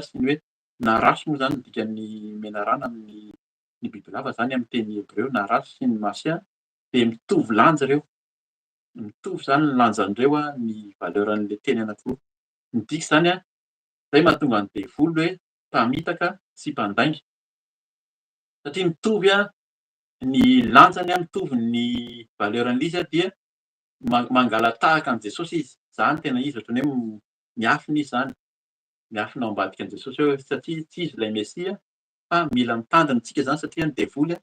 sy ny hoe narasy moa zany ny dikan'ny menarana amin'ny biby lava zany amin'ny teny Hebreo, narasy sy ny Masia dia mitovy lanja ireo. Mitovy zany ny lanjan'ireo ny valeur an'ilay teny anankiroa. Ny diky zany zay mahatonga ny devoly hoe mpamitaka sy mpandainga satria mitovy ny lanjany mitovy ny valeur an'ilay izy dia mangala tahaka an'i Jesosy izy. Zany tena izy ohatran'ny hoe miafina izy zany, miafina ao ambadika an'i Jesosy hoe satria tsy izy ilay Mesia fa mila mitandrina isika zany satria ny devoly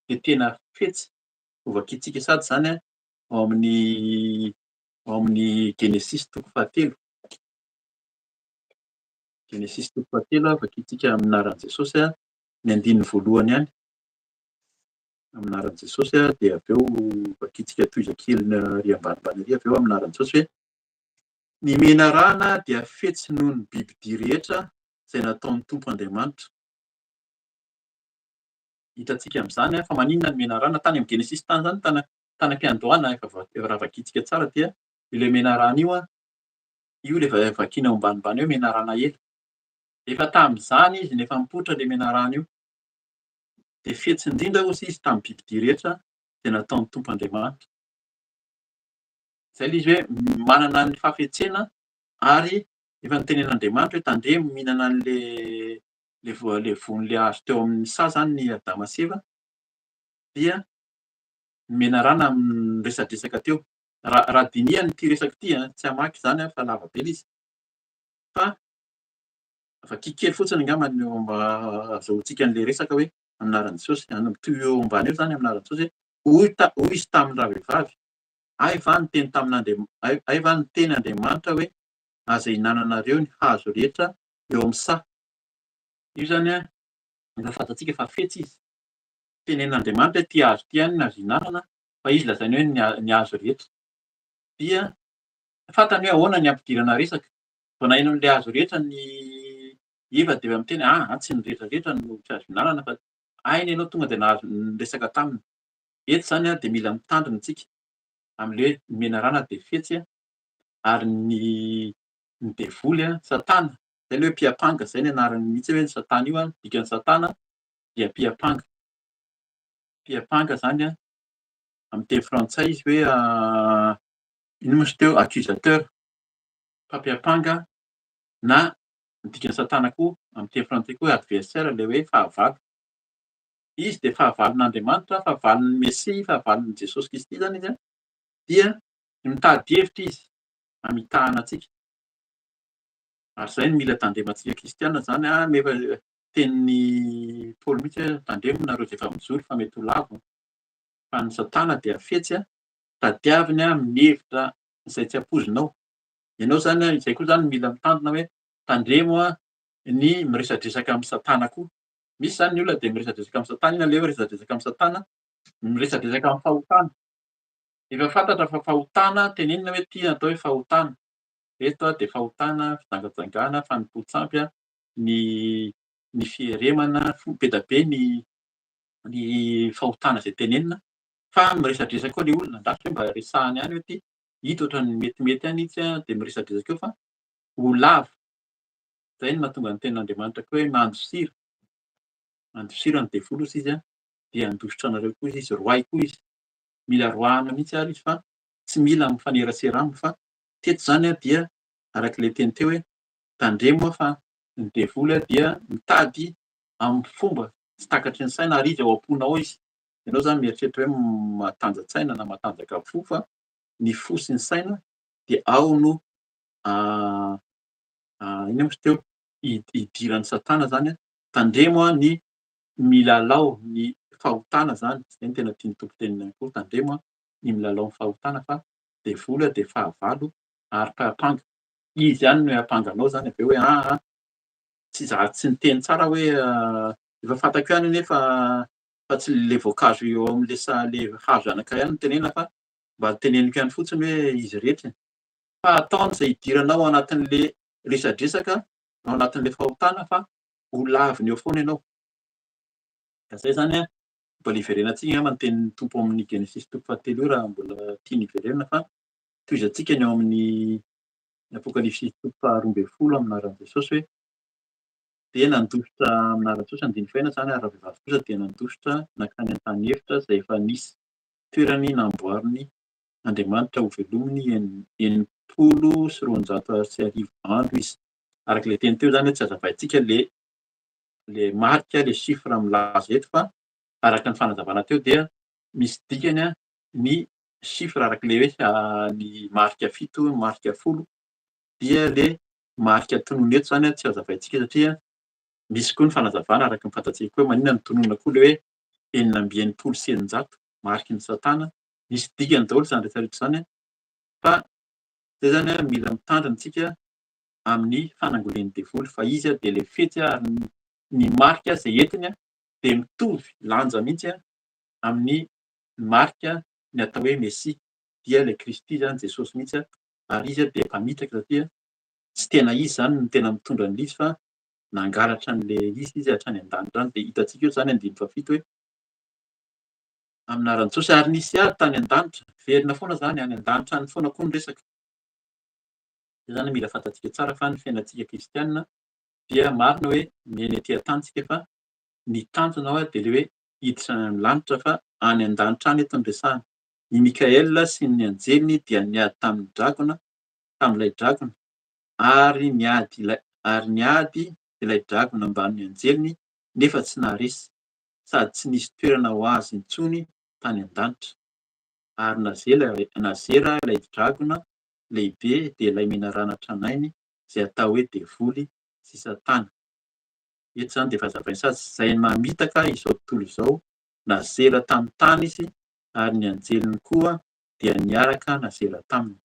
dia tena fetsy ho vakiantsika sady zany ao amin'ny Genesis toko fahatelo. Genesis toko fahatelo vakiantsika amin'ny anaran'i Jesosy ny andininy voalohany ihany. Amin'ny anaran'i Jesosy dia avy eo vakiantsika toizakely ary ambanimbany ary avy eo amin'ny anaran'i Jesosy hoe ny menarana dia fetsy noho ny bibidia rehetra izay nataon'ny Tompo Andriamanitra. Hitantsika amin'izany fa maninona ny menarana tany amin'ny Genesis tany zany tany am-piandohana efa raha vakiantsika tsara dia ilay menarana io ilay vakiana ao ambanimbany eo menarana ela. Efa tamin'izany izy nefa mipoitra ilay menarana io. Dia fetsy indrindra hoy izy tamin'ny bibidia rehetra izay nataon'ny Tompo Andriamanitra. Izay ilay izy hoe manana ny fahafetsena ary efa nitenen'Andriamanitra hoe tandremo mihinana an'ilay voan'ilay hazo teo amin'ny saha zany ny Adama sy Eva dia ny menarana miresadresaka teo. Raha dinihana ity resaka ity tsy hamaky izany fa lava be ilay izy. Fa vakiana kely fotsiny angamba mba azahoantsika an'ilay resaka hoe amin'ny anaran'i Jesosy toy eo ambany eo zany amin'ny anaran'i Jesosy hoe hoy izy tamin'ny ravehivavy ay va ny teny Andriamanitra hoe aza ihinananareo ny hazo rehetra eo amin'ny saha. Io zany efa fantatsika fa fetsy izy. Tenen'Andriamanitra hoe ity hazo ity no azo ihinanana fa izy lazainy hoe ny hazo rehetra. Dia fantany hoe ahoana ny ampidirana resaka. Vao naheno an'ilay hazo rehetra ny Eva dia efa miteny tsy ny rehetrarehetra no tsy azo ihinanana fa ainy ianao tonga dia nahazo niresaka taminy. Eto zany dia mila mitandrina isika amin'ilay hoe menarana dia fetsy ary ny devoly Satana. Izay ilay hoe mpiapanga, izay ny anarany mihitsy hoe Satana io dikan'ny Satana dia mpiapanga. Mpiapanga zany amin'ny teny frantsay izy hoe ino moa izy teo accusateur. Mpampiapanga na ny dikan'ny Satana koa amin'ny teny frantsay koa hoe adversaire ilay hoe fahavalo. Izy dia fahavalon'Andriamanitra, fahavalon'ny Mesia, fahavalon'i Jesosy Kristy zany izy dia mitady hevitra izy hamitahana antsika. Ary zay no mila tandremantsika kristiana zany nefa tenin'ny Paoly mihitsy hoe tandremo nareo zay efa mijoro fa mety ho lavo. Fa ny Satana dia fetsy tadiaviny amin'ny hevitra izay tsy ampoizinao. Ianao zany izay koa zany mila mitandrina hoe tandremo ny miresadresaka amin'ny Satana koa. Misy zany ny olona dia miresadresaka amin'ny Satana, inona le hoe miresadresaka amin'ny Satana? Miresadresaka amin'ny fahotana. Efa fantatra fa fahotana tenenina hoe ity atao hoe fahotana. Eto dia fahotana, fijangajangana, fanompoan-tsampy, ny fieremana, be da be ny fahotana izay tenenina. Fa miresadresaka koa le olona andrafitra hoe mba resahany ihany hoe ity hita ohatran'ny metimety ihany itsy dia miresadresaka eo fa ho lava. Zay no mahatonga ny tenin'Andriamanitra koa hoe mandro sira ny devoly hozy izy dia handositra anareo koa izy roay koa izy. Mila roahana mihitsy ary izy fa tsy mila mifanerasera aminy fa teto zany dia arak'ilay teny teo hoe tandremo fa ny devoly dia mitady amin'ny fomba tsy takatry ny saina ary izy ao am-pona ao izy. Ianao zany mieritreritra hoe matanjatsaina na matanjaka fo fa ny fo sy ny saina dia ao no ino moa izy teo hidiran'ny Satana zany tandremo ny milalao ny fahotana zany. Zay no tena tiany tompo-teniny koa tandremo ny milalao ny fahotana fa devoly dia fahavalo ary pahampanga. Izy ihany no hampanganao zany avy eo hoe tsy niteny tsara hoe efa fantako ihany nefa fa tsy le voankazo eo amin'le hazo anankiray ihany no tenenina fa mba teneniko ihany fotsiny hoe izy rehetra. Fa ataony izay hidiranao anatin'le resadresaka ao anatin'le fahotana fa ho laviny eo foana ianao. Ka zay zany mbola hiverenantsika manonteny tompo amin'ny Genesis toko fahatelo raha mbola tiany hiverenana fa tohizantsika ny ao amin'ny Apokalipsy toko faharoa ambin'ny folo amin'ny anaran'i Jesosy hoe dia nandositra amin'ny anaran'i Jesosy andiny faina zany ary vehivavy kosa dia nandositra nankany an-tany efitra izay efa nisy toerany namboariny Andriamanitra ho velominy enimpolo sy roanjato sy arivo andro izy. Arak'ilay teny teo zany tsy azavaintsika le marika le chiffre milaza eto fa araka ny fanazavana teo dia misy dikany ny chiffre arak'ilay hoe ny marika fito, marika folo dia le marika tonoina eto zany tsy azavaintsika satria misy koa ny fanazavana araka ny fantatsika koa maninona ny tonoina koa le hoe enina amby enimpolo sy eninjato mariky ny Satana. Misy dikany daholo zany rehetra rehetra zany fa zay zany mila mitandrina isika amin'ny fanangolen'ny devoly fa izy dia le fetsy ary ny marika izay entiny dia mitovy lanja mihitsy amin'ny marika ny atao hoe Mesia dia ilay Kristy zany Jesosy mihitsy ary izy dia mpamitraka satria tsy tena izy zany no tena mitondra ny izy fa nangalatra an'le izy hatrany an-danitra any dia hitantsika eo zany andiny fafito hoe amin'ny anaran'i Jesosy ary nisy ary tany an-danitra verina foana zany any an-danitra any foana koa ny resaka. Zay zany mila fantatsika tsara fa ny fiainantsika kristianina dia marina hoe miaina etỳ an-tany fa ny tanjona dia le hoe hiditra any amin'ny lanitra fa any an-danitra any eto no resahana. I Mikaela sy ny anjeliny dia niady tamin'ilay dragona ary niady ilay dragona ambanin'ny anjeliny nefa tsy naharesy sady tsy nisy toerana ho azy intsony tany an-danitra. Ary nazera ilay dragona lehibe dia ilay menarana tranainy izay atao hoe devoly sy Satana. Eto zany dia efa zavaina sady izay mamitaka izao tontolo izao nazera tamin'ny tany izy ary ny anjeliny koa dia niaraka nazera taminy.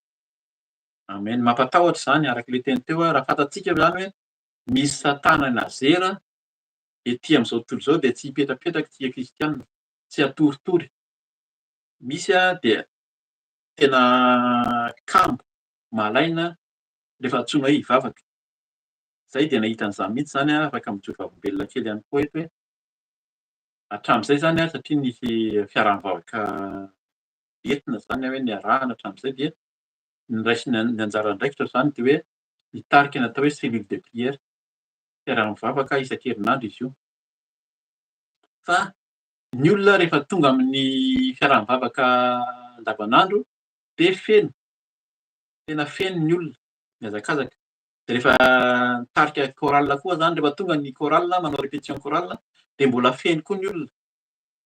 Amen. Mampatahotra zany arak'ilay teny teo raha fantatsika zany hoe misy Satana nazera etỳ amin'izao tontolo izao dia tsy hipetrapetraka tsika kristianina, tsy hatoritory. Misy dia tena kambo malaina rehefa antsoina hoe hivavaka. Zay dia nahita an'izany mihitsy zany afaka mijoro vavolombelona kely ihany koa eto hoe hatramin'izay zany satria nisy fiaraha-mivavaka entina zany hoe niarahana hatramin'izay dia ny anjara andraikitra zany dia hoe hitarika ny atao hoe cellule de prière, fiaraha-mivavaka isan-kerinandro izy io. Fa ny olona rehefa tonga amin'ny fiaraha-mivavaka andavanandro dia tena feno ny olona mihazakazaka. Dia rehefa nitarika chorale koa zany rehefa tonga ny chorale manao répétition chorale dia mbola feno koa ny olona.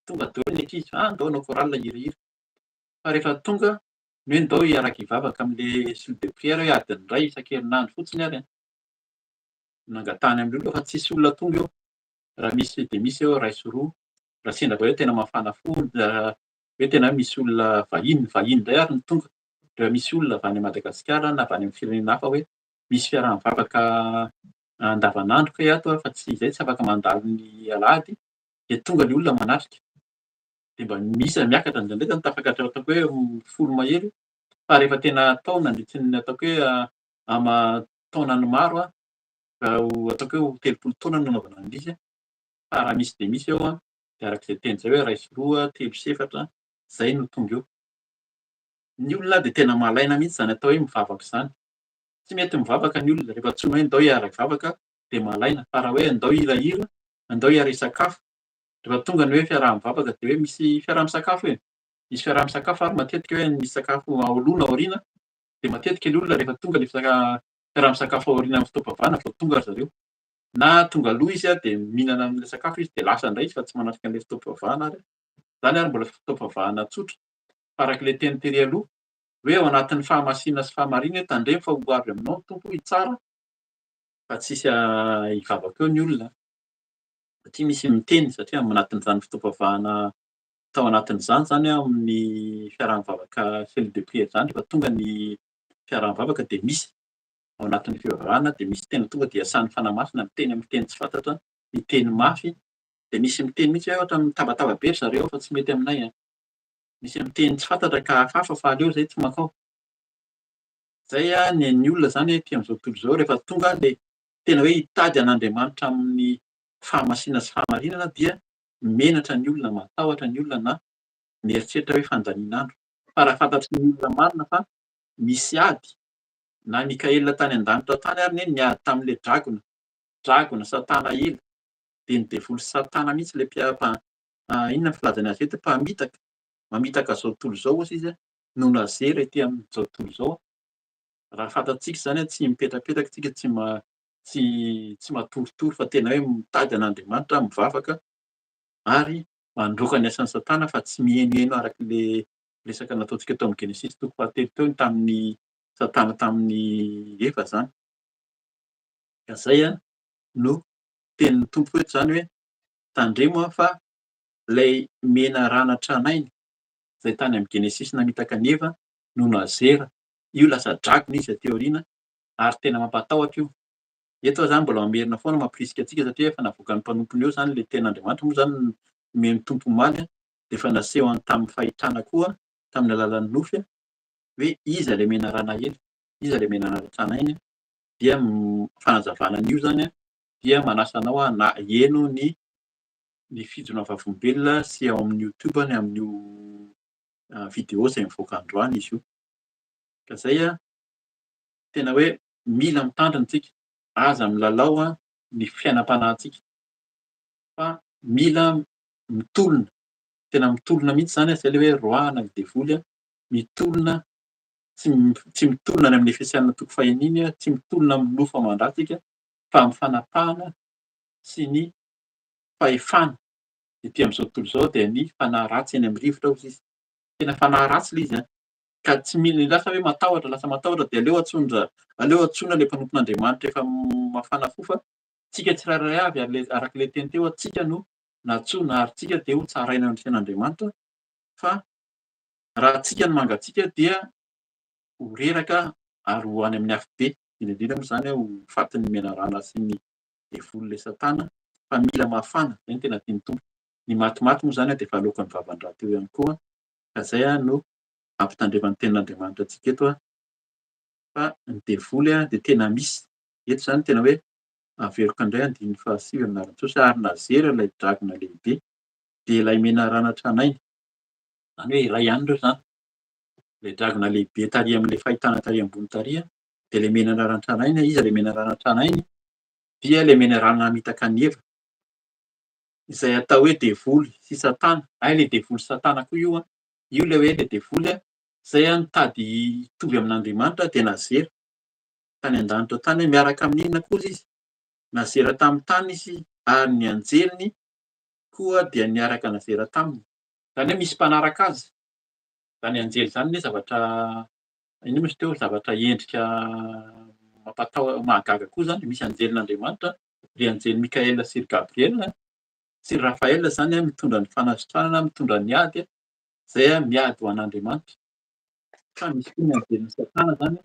Tonga daholo ny ankizy andao hanao chorale hirahira. Fa rehefa tonga Ny hoe ndao hiaraka hivavaka am'le fil de prière hoe adiny iray isan-kerinandro fotsiny ary nangatany amin'olona fa tsisy olona tonga eo. Raha misy de misy eo ray sy roa. Raha sendra hoe tena mafana fo hoe tena misy olona vahiny indray ary ny tonga. Raha misy olona avy any Madagasikara na avy any am'firenena hafa hoe misy fiaraham-mivavaka andavanandro kay ato fa tsy izay tsy afaka mandalo ny alahady, de tonga ny olona manatrika. De mba misy miakatra ndraindraiky tafakatra ataoko hoe folo mahery, fa rehefa tena atao nandritry ny ataoko hoe taonany maro ataoko hoe telopolo taona no nanaovana an'izy. Fa raha misy de misy eo de arak'izay teny zay hoe ray sy roa, telo sy efatra, zay no tonga eo. Ny olona de tena malaina mihitsy zany atao hoe mivavaka zany. Tsy mety mivavaka ny olona rehefa antsoina hoe ndao hiaraka hivavaka de malaina, fa raha hoe ndao hihirahira, ndao hiara-hisakafo, rehefa tonga ny hoe fiaraha-mivavaka de hoe misy fiaraha-misakafo e. Misy fiaraha-misakafo ary matetika hoe misy sakafo aloha na aoriana, de matetika ny olona rehefa tonga le fiaraha-misakafo aoriana amin'ny fotoam-pivavahana vao tonga ry zareo. Na tonga aloha izy de mihinana an'le sakafo izy de lasa indray izy fa tsy manatrika an'le fotoam-pivavahana ary. Zany ary mbola fotoam-pivavahana tsotra. Fa arak'le teny tery aloha hoe ao anatin'ny fahamasina sy fahamarina tandremo fa ho avy aminao ny tompo hitsara, fa tsisy hivavaka eo ny olona. Satria misy miteny satria anatin'izany fotoam-pivavahana tao anatin'izany zany amin'ny fiaraha-mivavaka fil de prière zany rehefa tonga ny fiaraha-mivavaka de misy ao anatin'ny fivavahana de misy tena tonga de iasan'ny fanamasina miteny amin'ny teny tsy fantatra, miteny mafy, de misy miteny mihitsy hoe ohatra mitabataba be ry zareo fa tsy mety aminay. Misy miteny tsy fantatra ka hafahafa fa aleo zahay tsy makao. Zay ny olona zany aty am'zao tontolo zao rehefa tonga le tena hoe hitady an'Andriamanitra amin'ny fahamasina sy fahamarinana dia menatra ny olona, matahotra ny olona na mieritreritra hoe fandalinandro. Fa raha fantatry ny olona marina fa misy ady na Mikaela tany an-danitra tany ary neny niady tam'le dragona satana ela, de ny devoly satana mihitsy le inona ny filazany azy eto, mpamitaka, mamitaka zao tontolo zao hozy izy no lazera ety am'zao tontolo zao. Raha fantatsika zany tsy mipetrapetraka tsika, tsy matoritory fa tena hoe mitady an'Andriamanitra, mivavaka ary mandroaka ny asan'ny satana fa tsy mihainohaino arak'le resaka nataontsika teo am'Genesisy toko fahatelo teo tamin'ny satana tamin'ny Eva zany. Ka zay no tenin'ny tompo eto zany hoe tandremo fa lay menarana tranainy zay tany am'Genesisy namitaka ny Eva no nazera. Io lasa dragona izy aty aoriana ary tena mampatahotra io. Eto aho zany mbola mamerina foana mampirisika antsika satria efa navoakan'ny mpanompony eo zany le ten'Andriamanitra moa zany nomeny tompo omaly de efa naseho tamin'ny fahitrana koa tamin'ny alalan'ny nofy hoe iza le menarana ela, iza le menarana tranainy dia fanazavana an'io zany dia manasa anao na hieno ny fijona vavolombelona sy ao amin'ny YouTube amin'io vidéo zay mivoaka androany izy io. Ka zay tena hoe mila mitandrina tsika, aza milalao ny fiainam-panahintsika, fa mila mitolona, tena mitolona mihitsy zany zay le hoe roahana ny devoly, mitolona tsy mitolona any amin'ny Efesianina toko fahaniny, tsy mitolona amin'ny nofo aman-dratsika fa amin'ny fanapahana sy ny fahefana. Ety am'zao tontolo zao dia ny fanahy ratsy eny am'rivotra hozy izy. Tena fanahy ratsy le izy ka tsy lasa hoe lasa matahotra de aleo antsoina le mpanompon'Andriamanitra efa mafana fo fa tsika tsirairay avy arak'le teny teo tsika no natsoina ary tsika de ho tsaraina amin'ny fiain'Andriamanitra, fa raha tsika no mangatsiaka dia ho reraka ary ho any amin'ny afo be. Indrindra moa zany ho fatin'ny menarana sy ny devoly le satana, fa mila mafana, zay ny tena tian'ny tompo. Ny matimaty moa zany de efa alokan'ny vavan-drà teo ihany koa, ka zay no ampitandremana ny tenin'Andriamanitra antsika eto fa ny devoly de tena misy. Eto zany tena hoe averiko indray andininy fahasivy anaran'ny ary nazera ilay dragona lehibe de ilay menarana tranainy, zany hoe iray ihany reo zany. Le dragona lehibe taria am'le fahitana taria ambony taria de le menarana tranainy, iza le menarana tranainy dia le menarana namitaka an'i Eva, izay atao hoe devoly sy satana. Le devoly sy satana koa io le hoe le devoly zay nitady hitovy amin'Andriamanitra de nazera tany an-danitra tany miaraka amin'inona koa izy? Nazera tamin'ny tany izy ary ny anjeliny koa dia niaraka nazera taminy. Zany hoe misy mpanaraka azy. Zany anjely zany le zavatra ino moa izy teo? Zavatra endrika mahagaga koa zany. Misy anjelin'Andriamanitra, ry anjely Mikaela sy ry Gabriela sy ry Rafaela zany mitondra ny fanasitranana, mitondra ny ady zay miady ho an'Andriamanitra. Fa misy koa ny anjelin'ny Satana zany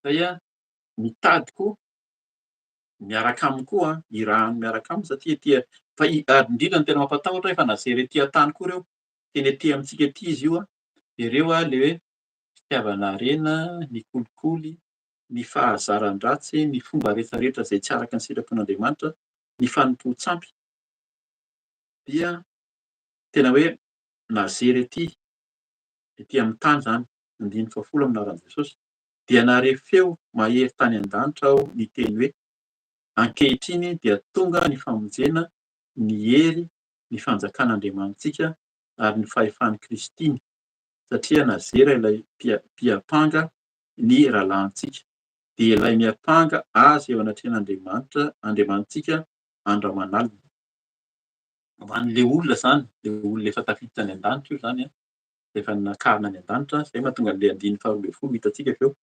zay mitady koa miaraka aminy koa irahany miaraka aminy satria ary indrindra ny tena mampatahotra efa nazery ety an-tany koa ireo. Teny ety amintsika ety izy io ireo le hoe fitiavanarena, ny kolikoly, ny fahazaran-dratsy, ny fomba rehetrarehetra zay tsy araka ny sitrapon'Andriamanitra, ny fanompoan-tsampy dia tena hoe nazery ety amin'ny tany zany 510 amin'ny anaran'i Jesosy dia narehy feo mahery tany an-danitra aho niteny hoe ankehitriny dia tonga ny famonjena, ny hery, ny fanjakan'Andriamanitsika ary ny fahefan'ny Kristiny satria nazera ilay mpiapanga ny rahalahintsika dia ilay miapanga azy eo anatrehan'Andriamanitsika andro aman'alina. Ho an'le olona zany, le olona efa tafiditra any an-danitra io zany efa nakarina any an-danitra, zay mahatonga an'le 512 hitantsika avy eo.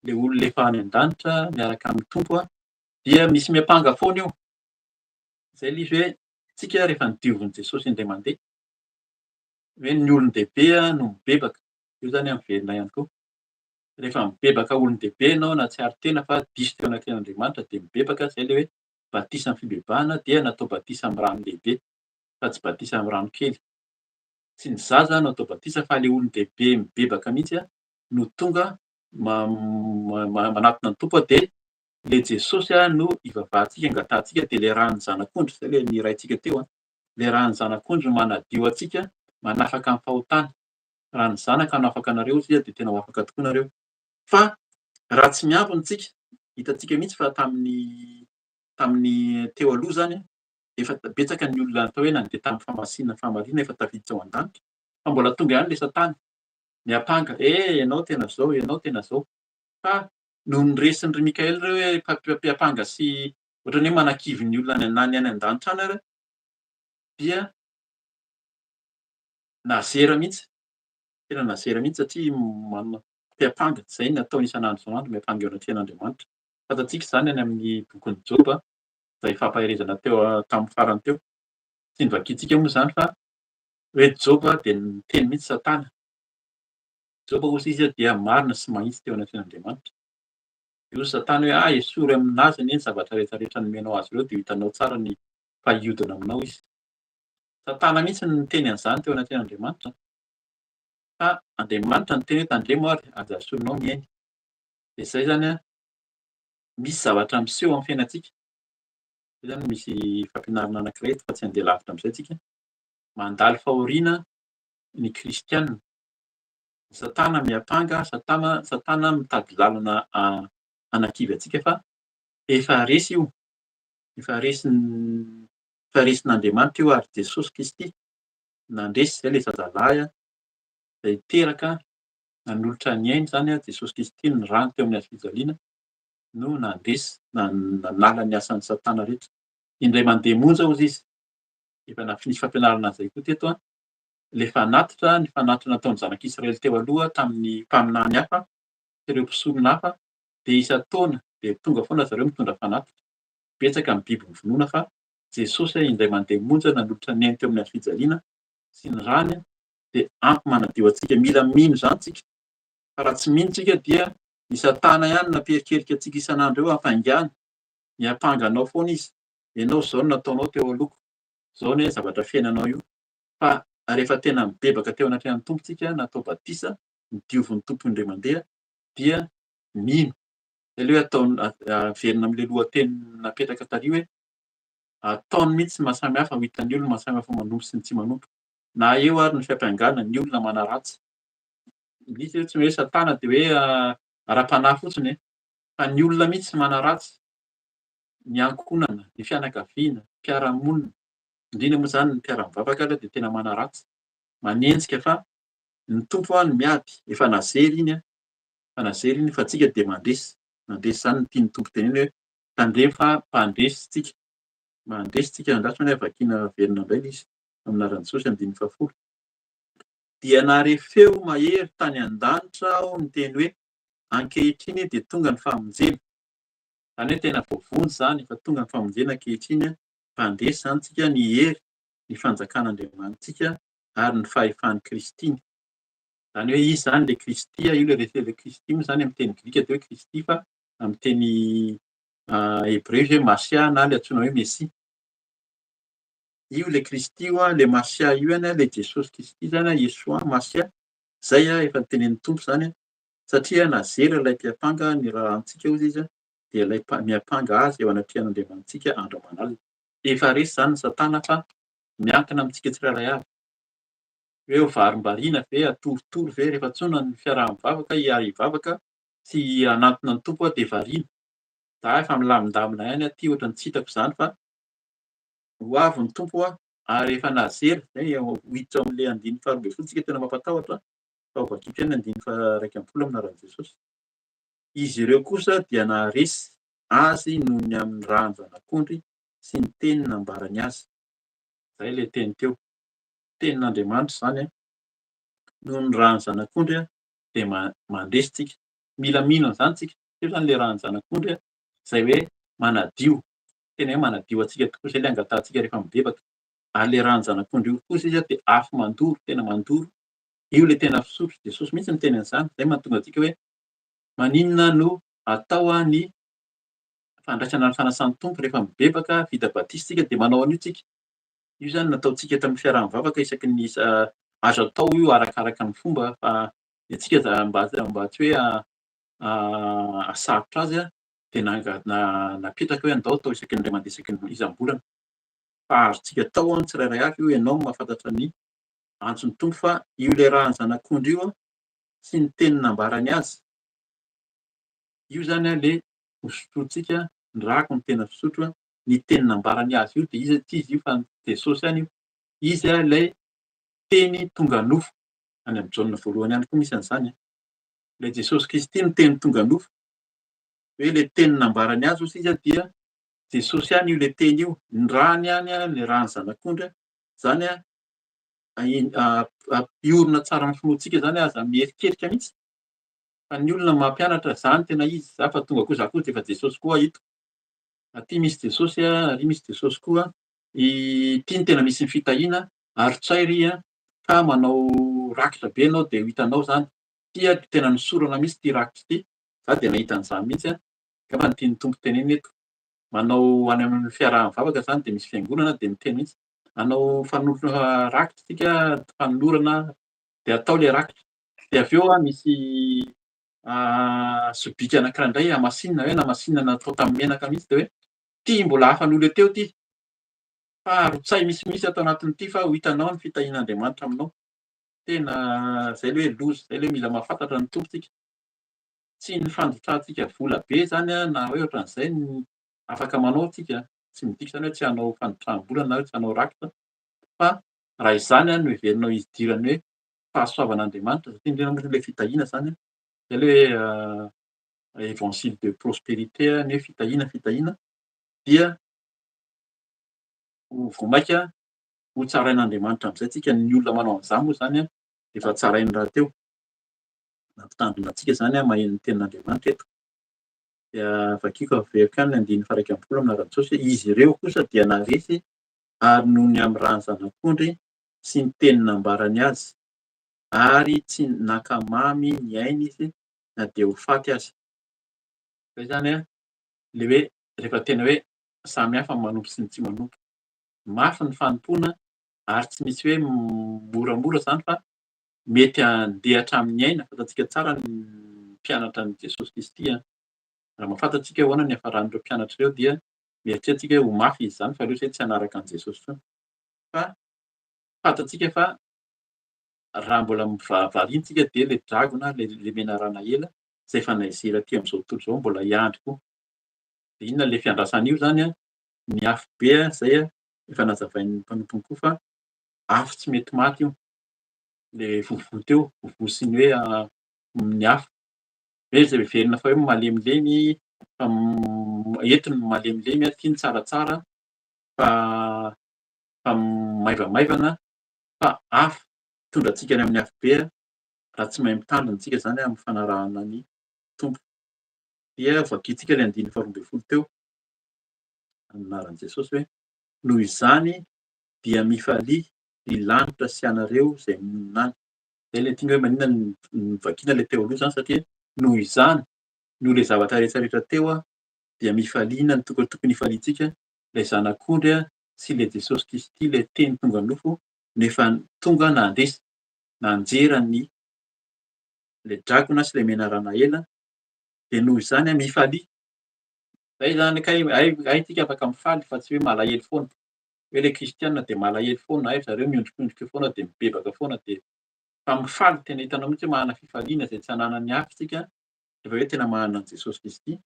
Le olona efa any an-danitra miaraka amin'ny tompo dia misy miapanga foana eo. Zay ilay izy hoe tsika rehefa nidiovin'i Jesosy indray mandeha hoe ny olon-dehibe no mibebaka. Io zany miverina ihany koa. Rehefa mibebaka olon-dehibe ianao na tsy ary tena fa diso teo anatrehan'Andriamanitra dia mibebaka, zay ilay hoe batisa amin'ny fibebahana dia natao batisa amin'ny rano lehibe fa tsy batisa amin'ny rano kely. Tsy ny zaza no atao batisa fa ilay olon-dehibe mibebaka mihitsy no tonga manatona ny tompo dia ilay Jesosy no ivavahantsika, angatantsika dia ilay ran'ny zanak'ondry, zay ilay niraintsika teo ilay ran'ny zanak'ondry no manadio antsika, manafaka amin'ny fahotana. Raha ny zanaka no afaka anareo izy dia tena ho afaka tokoa nareo. Fa raha tsy miambina isika, hitantsika mihitsy fa tamin'ny teo aloha zany efa betsaka ny olona atao hoe nandeha tamin'ny famasinana famarina efa tafiditra ao an-danitra fa mbola tonga ihany ilay Satana miapanga, ianao tena zao, ianao tena zao. Fa noho nyresin'ny ry Mikaela ireo hoe mpiapanga sy ohatran'ny hoe manakivy ny olona any an-danitra any ary dia nazera mihitsy, tena nazera mihitsy satria mpiapanga zay no ataony isan'andro isan'andro miapanga eo anatrehan'Andriamanitra. Fantatsika izany any amin'ny bokin'i Joba izay fampaherezana teo tamin'ny farany teo. Tsy novakiantsika moa izany fa hoe Joba dia niteny mihitsy Satana. Joba hozy izy dia marina sy mahitsy teo anatrehan'Andriamanitra. Io Satana hoe esory aminazy anie ny zavatra rehetrarehetra nomenao azy ireo dia hitanao tsara ny fahiodana aminao izy. Satana mihitsy no niteny an'izany teo anatrehan'Andriamanitra. Fa Andriamanitra no teny hoe tandremo ary aza solonao miaina. Dia izay zany misy zavatra miseho amin'ny fiainantsika. Izay zany misy fampianarana anankiray eto fa tsy handeha lavitra amin'izay tsika. Mandalo fahoriana ny kristianina. Satana miapanga, Satana mitady lalana hanakivy antsika fa efa resy io. Efa resin'Andriamanitra io ary Jesosy Kristy nandresy izay ilay zazalahy izay teraka nanolotra ny ainy zany Jesosy Kristy ny rano teo amin'ny hazofijaliana no nandresy nanala ny asan'ny Satana rehetra. Indray mandeha monja hozy izy. Efa nisy fampianarana an'izay koa teto ilay fanatitra, ny fanatitra nataon'ny zanak'Israely teo aloha tamin'ny mpaminany hafa, ireo mpisolona hafa dia isan-taona dia tonga foana zareo mitondra fanatitra. Betsaka ny biby mivonona fa Jesosy indray mandeha monja nanolotra ny ainy teo amin'ny hazofijaliana sy ny rany dia ampy manadio antsika. Mila mino izany tsika. Fa raha tsy mino tsika dia ny Satana ihany nampiherikerika antsika isan'andro eo hafaingana. Miapanga anao foana izy. Ianao izao no nataonao teo alohako. Izao ny zavatra fiainanao io. Fa rehefa tena mibebaka teo anatrehan'ny tompontsika, natao batisa, nidiovin'ny tompo indray mandeha dia mino. Ilay hoe averina amin'ilay lohateny napetraka taria hoe ataony mihitsy ny mahasamihafa ho hitan'ny olona mahasamihafa manompo sy ny tsy manompo. Na eo ary ny fiampianganana ny olona manaratsy. Misy hoe tsy hoe Satana dia hoe ara-panahy fotsiny fa ny olona mihitsy manaratsy, ny ankonana, ny fianakaviana, mpiara-monina, indrindra moa izany ny mpiara-mivavaka ary dia tena manaratsy. Manenjika fa ny tompo no miady, efa nazery iny fa tsika dia mandresy. Mandresy izany no tian'ny tompo teneny hoe tandremo fa mpandresy tsika. Mandresy tsika andraso ny vakiana verina indray izy amin'ny anaran'i Jesosy 510. dia nare feo mahery tany an-danitra aho miteny hoe ankehitriny dia tonga ny famonjena. Zany hoe tena voavony zany efa tonga ny famonjena ankehitriny mpandeha zany tsika ny hery ny fanjakan'Andriamanitsika ary ny fahefan'ny Kristiny. Zany hoe izy zany le Kristy, io le Kristy moa zany amin'ny teny Grika dia hoe Kristy, fa amin'ny teny Hébreu hoe Masia na le antsoina hoe Mesia. Io le Kristy io le Masia io le Jesosy Kristy zany Yeshua Masia, zay efa notenenin'ny Tompo zany satria nazery ilay mpiapanga ny rahantsika hozy izy dia ilay miapanga azy eo anatrehan'Andriamanitsika andro aman'alina. Efa resy zany ny Satana fa miankina amintsika tsirairay avy. Hoe ho varimbariana ve, atorotoro ve, rehefa tsona ny fiaraha-mivavaka hivavaka sy hanantona ny Tompo dia variana. Za efa milamindamina ihany aty ohatran'ny tsy hitako izany fa ho avy ny Tompo ary efa nazery zay hiditra ao amin'ilay 2:12 tsika tena mampatahotra fa ho vakitra ny 2:1 aminaran'i Jesosy. Izy ireo kosa dia naharesy azy noho ny amin'ny rahan-janak'ondry sy ny teny nambarany azy. Zay ilay teny teo. Tenin'Andriamanitra zany noho ny rahan'ny zanak'ondry dia mandresitsika. Mila mino an'izany tsika. Io zany ilay rahan'ny zanak'ondry izay hoe manadio. Tena hoe manadio antsika tokoa, izay ilay angatantsika rehefa mibebaka. Ary ilay rahan'ny zanak'ondry io kosa izy dia afo mandoro, tena mandoro. Io ilay tena fisotro. Jesosy mihitsy miteny an'izany. Izay mahatonga antsika hoe maninona no atao ny fandraisana ny fanasan'ny Tompo rehefa mibebaka vita batisitsika dia manao an'io tsika. Io zany nataontsika eto amin'ny fiaraha-mivavaka isaky ny azo atao io arakaraka ny fomba fa tsika mba tsy hoe hasarotra azy dia napetraka hoe andao atao isaky ny ray mandeha isaky ny isam-bolana. Fa azontsika atao ny tsirairay avy io ianao no mahafantatra ny antson'ny Tompo fa io ilay rahan'ny zanak'ondry io sy ny teny nambarany azy. Io zany ilay hosotrotsika, ny rako ny tena fisotro ny teny nambarany azy io dia izy io fa Jesosy ihany io. Izy ilay teny tonga nofo. Any amin'ny Jaona voalohany ihany koa misy an'izany. Ilay Jesosy Kristy no teny tonga nofo. Hoe ilay teny nambarany azy hozy izy dia Jesosy ihany io ilay teny io. Ny rahany ihany ilay rahan'ny zanak'ondry zany hiorina tsara amin'ny finoantsika zany aza mierikerika mihitsy. Fa ny olona mampianatra zany tena izy. Za fa tonga koa za koa dia efa Jesosy koa hito. Aty misy Jesosy, ary misy Jesosy koa. Ity ny tena misy ny fitahiana ary tsay ry ka manao rakitra be ianao dia ho hitanao zany. Ity tena nosorana mihitsy ity rakitra ity. Za dia nahita an'izany mihitsy kanefa ny tian'ny Tompo tenenina eto. Manao any amin'ny fiaraha-mivavaka zany dia misy fiangonana dia miteny mihitsy hanao rakitra tsika, fanolorana dia atao ilay rakitra. Dia avy eo misy sobika anankiray indray hamasinina hoe namasinina natao tamin'ny menaka mihitsy dia hoe ity mbola hafan'olona teo ity. Fa aron-tsay misimisy ato anatin'ity fa ho hitanao ny fitahian'Andriamanitra aminao. Tena izay ilay hoe loza, izay ilay hoe mila mahafantatra ny Tompo tsika. Tsy ny fandrotrahantsika vola be zany na hoe ohatran'izay no afaka manao tsika. Tsy midika izany hoe tsy hanao fandrotrahanam-bola na hoe tsy hanao rakitra. Fa raha izany no heverinao idirany hoe fahasoavan'Andriamanitra satria indrindra moa ilay fitahiana zany izay ilay hoe évangile de prospérité ny hoe fitahiana dia ho vomaika ho tsarain'Andriamanitra amin'izay tsika. Ny olona manao an'izany moa zany efa tsarainy rahateo. Nampitandrina antsika zany maheno ny tenin'Andriamanitra eto. Dia vakiako avy akany ny 1:1 aminaran'i Jesosy. Izy ireo kosa dia naharesy ary noho ny amin'ny rahan'ny zanak'ondry sy ny teny nambarany azy ary tsy nakamamy ny ainy izy na dia ho faty aza. Izay zany ilay hoe rehefa tena hoe samy hafa ny manompo sy ny tsy manompo. Mafy ny fanompoana ary tsy misy hoe moramora zany fa mety handeha hatramin'ny aina. Fantatsika tsara ny mpianatra an'i Jesosy Kristy. Raha mahafantatsika hoe ahoana ny hafaran'ireo mpianatra ireo dia mieritreretsika hoe ho mafy izy zany fa aleo izay tsy hanaraka an'i Jesosy foana. Fa fantatsika fa raha mbola variantsika dia ilay dragona, ilay menarana ela izay efa nahezery aty amin'izao tontolo izao mbola hiandry koa. Dia inona ilay fiandrasana io zany ny afo be izay efa nazavain'ny mpanompony koa fa afo tsy mety maty io. Ilay vovoa teo, vovoa sy ny hoe ny afo. Hoe izay heverina fa hoe malemilemy, entiny malemilemy, tiany tsaratsara fa maivamaivana fa afo. mitondra antsika any amin'ny hafobe raha tsy mahay mitandrina antsika zany amin'ny fanarahana ny tompo. Dia vakiantsika ilay 12 teo amin'ny anaran'i Jesosy hoe noho izany dia mifalia ny lanitra sy anareo izay monina any. Zay ilay tonga hoe maninona ny vakiana ilay teo aloha zany satria noho izany, noho ilay zavatra rehetrarehetra teo dia mifaliana ny tokony hifaliantsika ilay zanak'ondry sy ilay Jesosy Kristy ilay teny tonga nofo nefa tonga nandresy nanjera ny ilay drakona sy ilay menarana ela dia noho izany mifalia. Zay zany isika afaka mifaly fa tsy hoe malahelo foana. Hoe ilay kristianina dia malahelo foana, zareo miondrikondrika foana dia mibebaka foana dia fa mifaly tena hitanao mihitsy hoe manana fifaliana izay tsy ananan'ny hafa isika rehefa hoe tena manana an'i Jesosy Kristy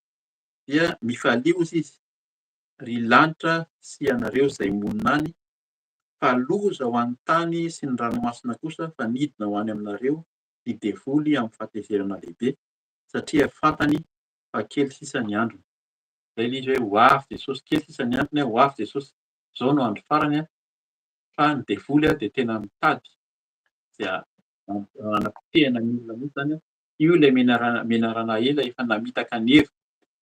dia mifalia hozy izy. Ry lanitra sy anareo izay monina any, fa loza ho an'ny tany sy ny ranomasina kosa fa nidina ho any aminareo ny devoly amin'ny fahatezerana lehibe satria fantany fa kely sisa ny androny. Zay ilay izy hoe ho avy Jesosy, kely sisa ny androny, ho avy Jesosy, izao no andro farany fa ny devoly dia tena mitady dia anapotehana ny olona mihitsy zany. Io ilay menarana ela efa namitaka ny hery,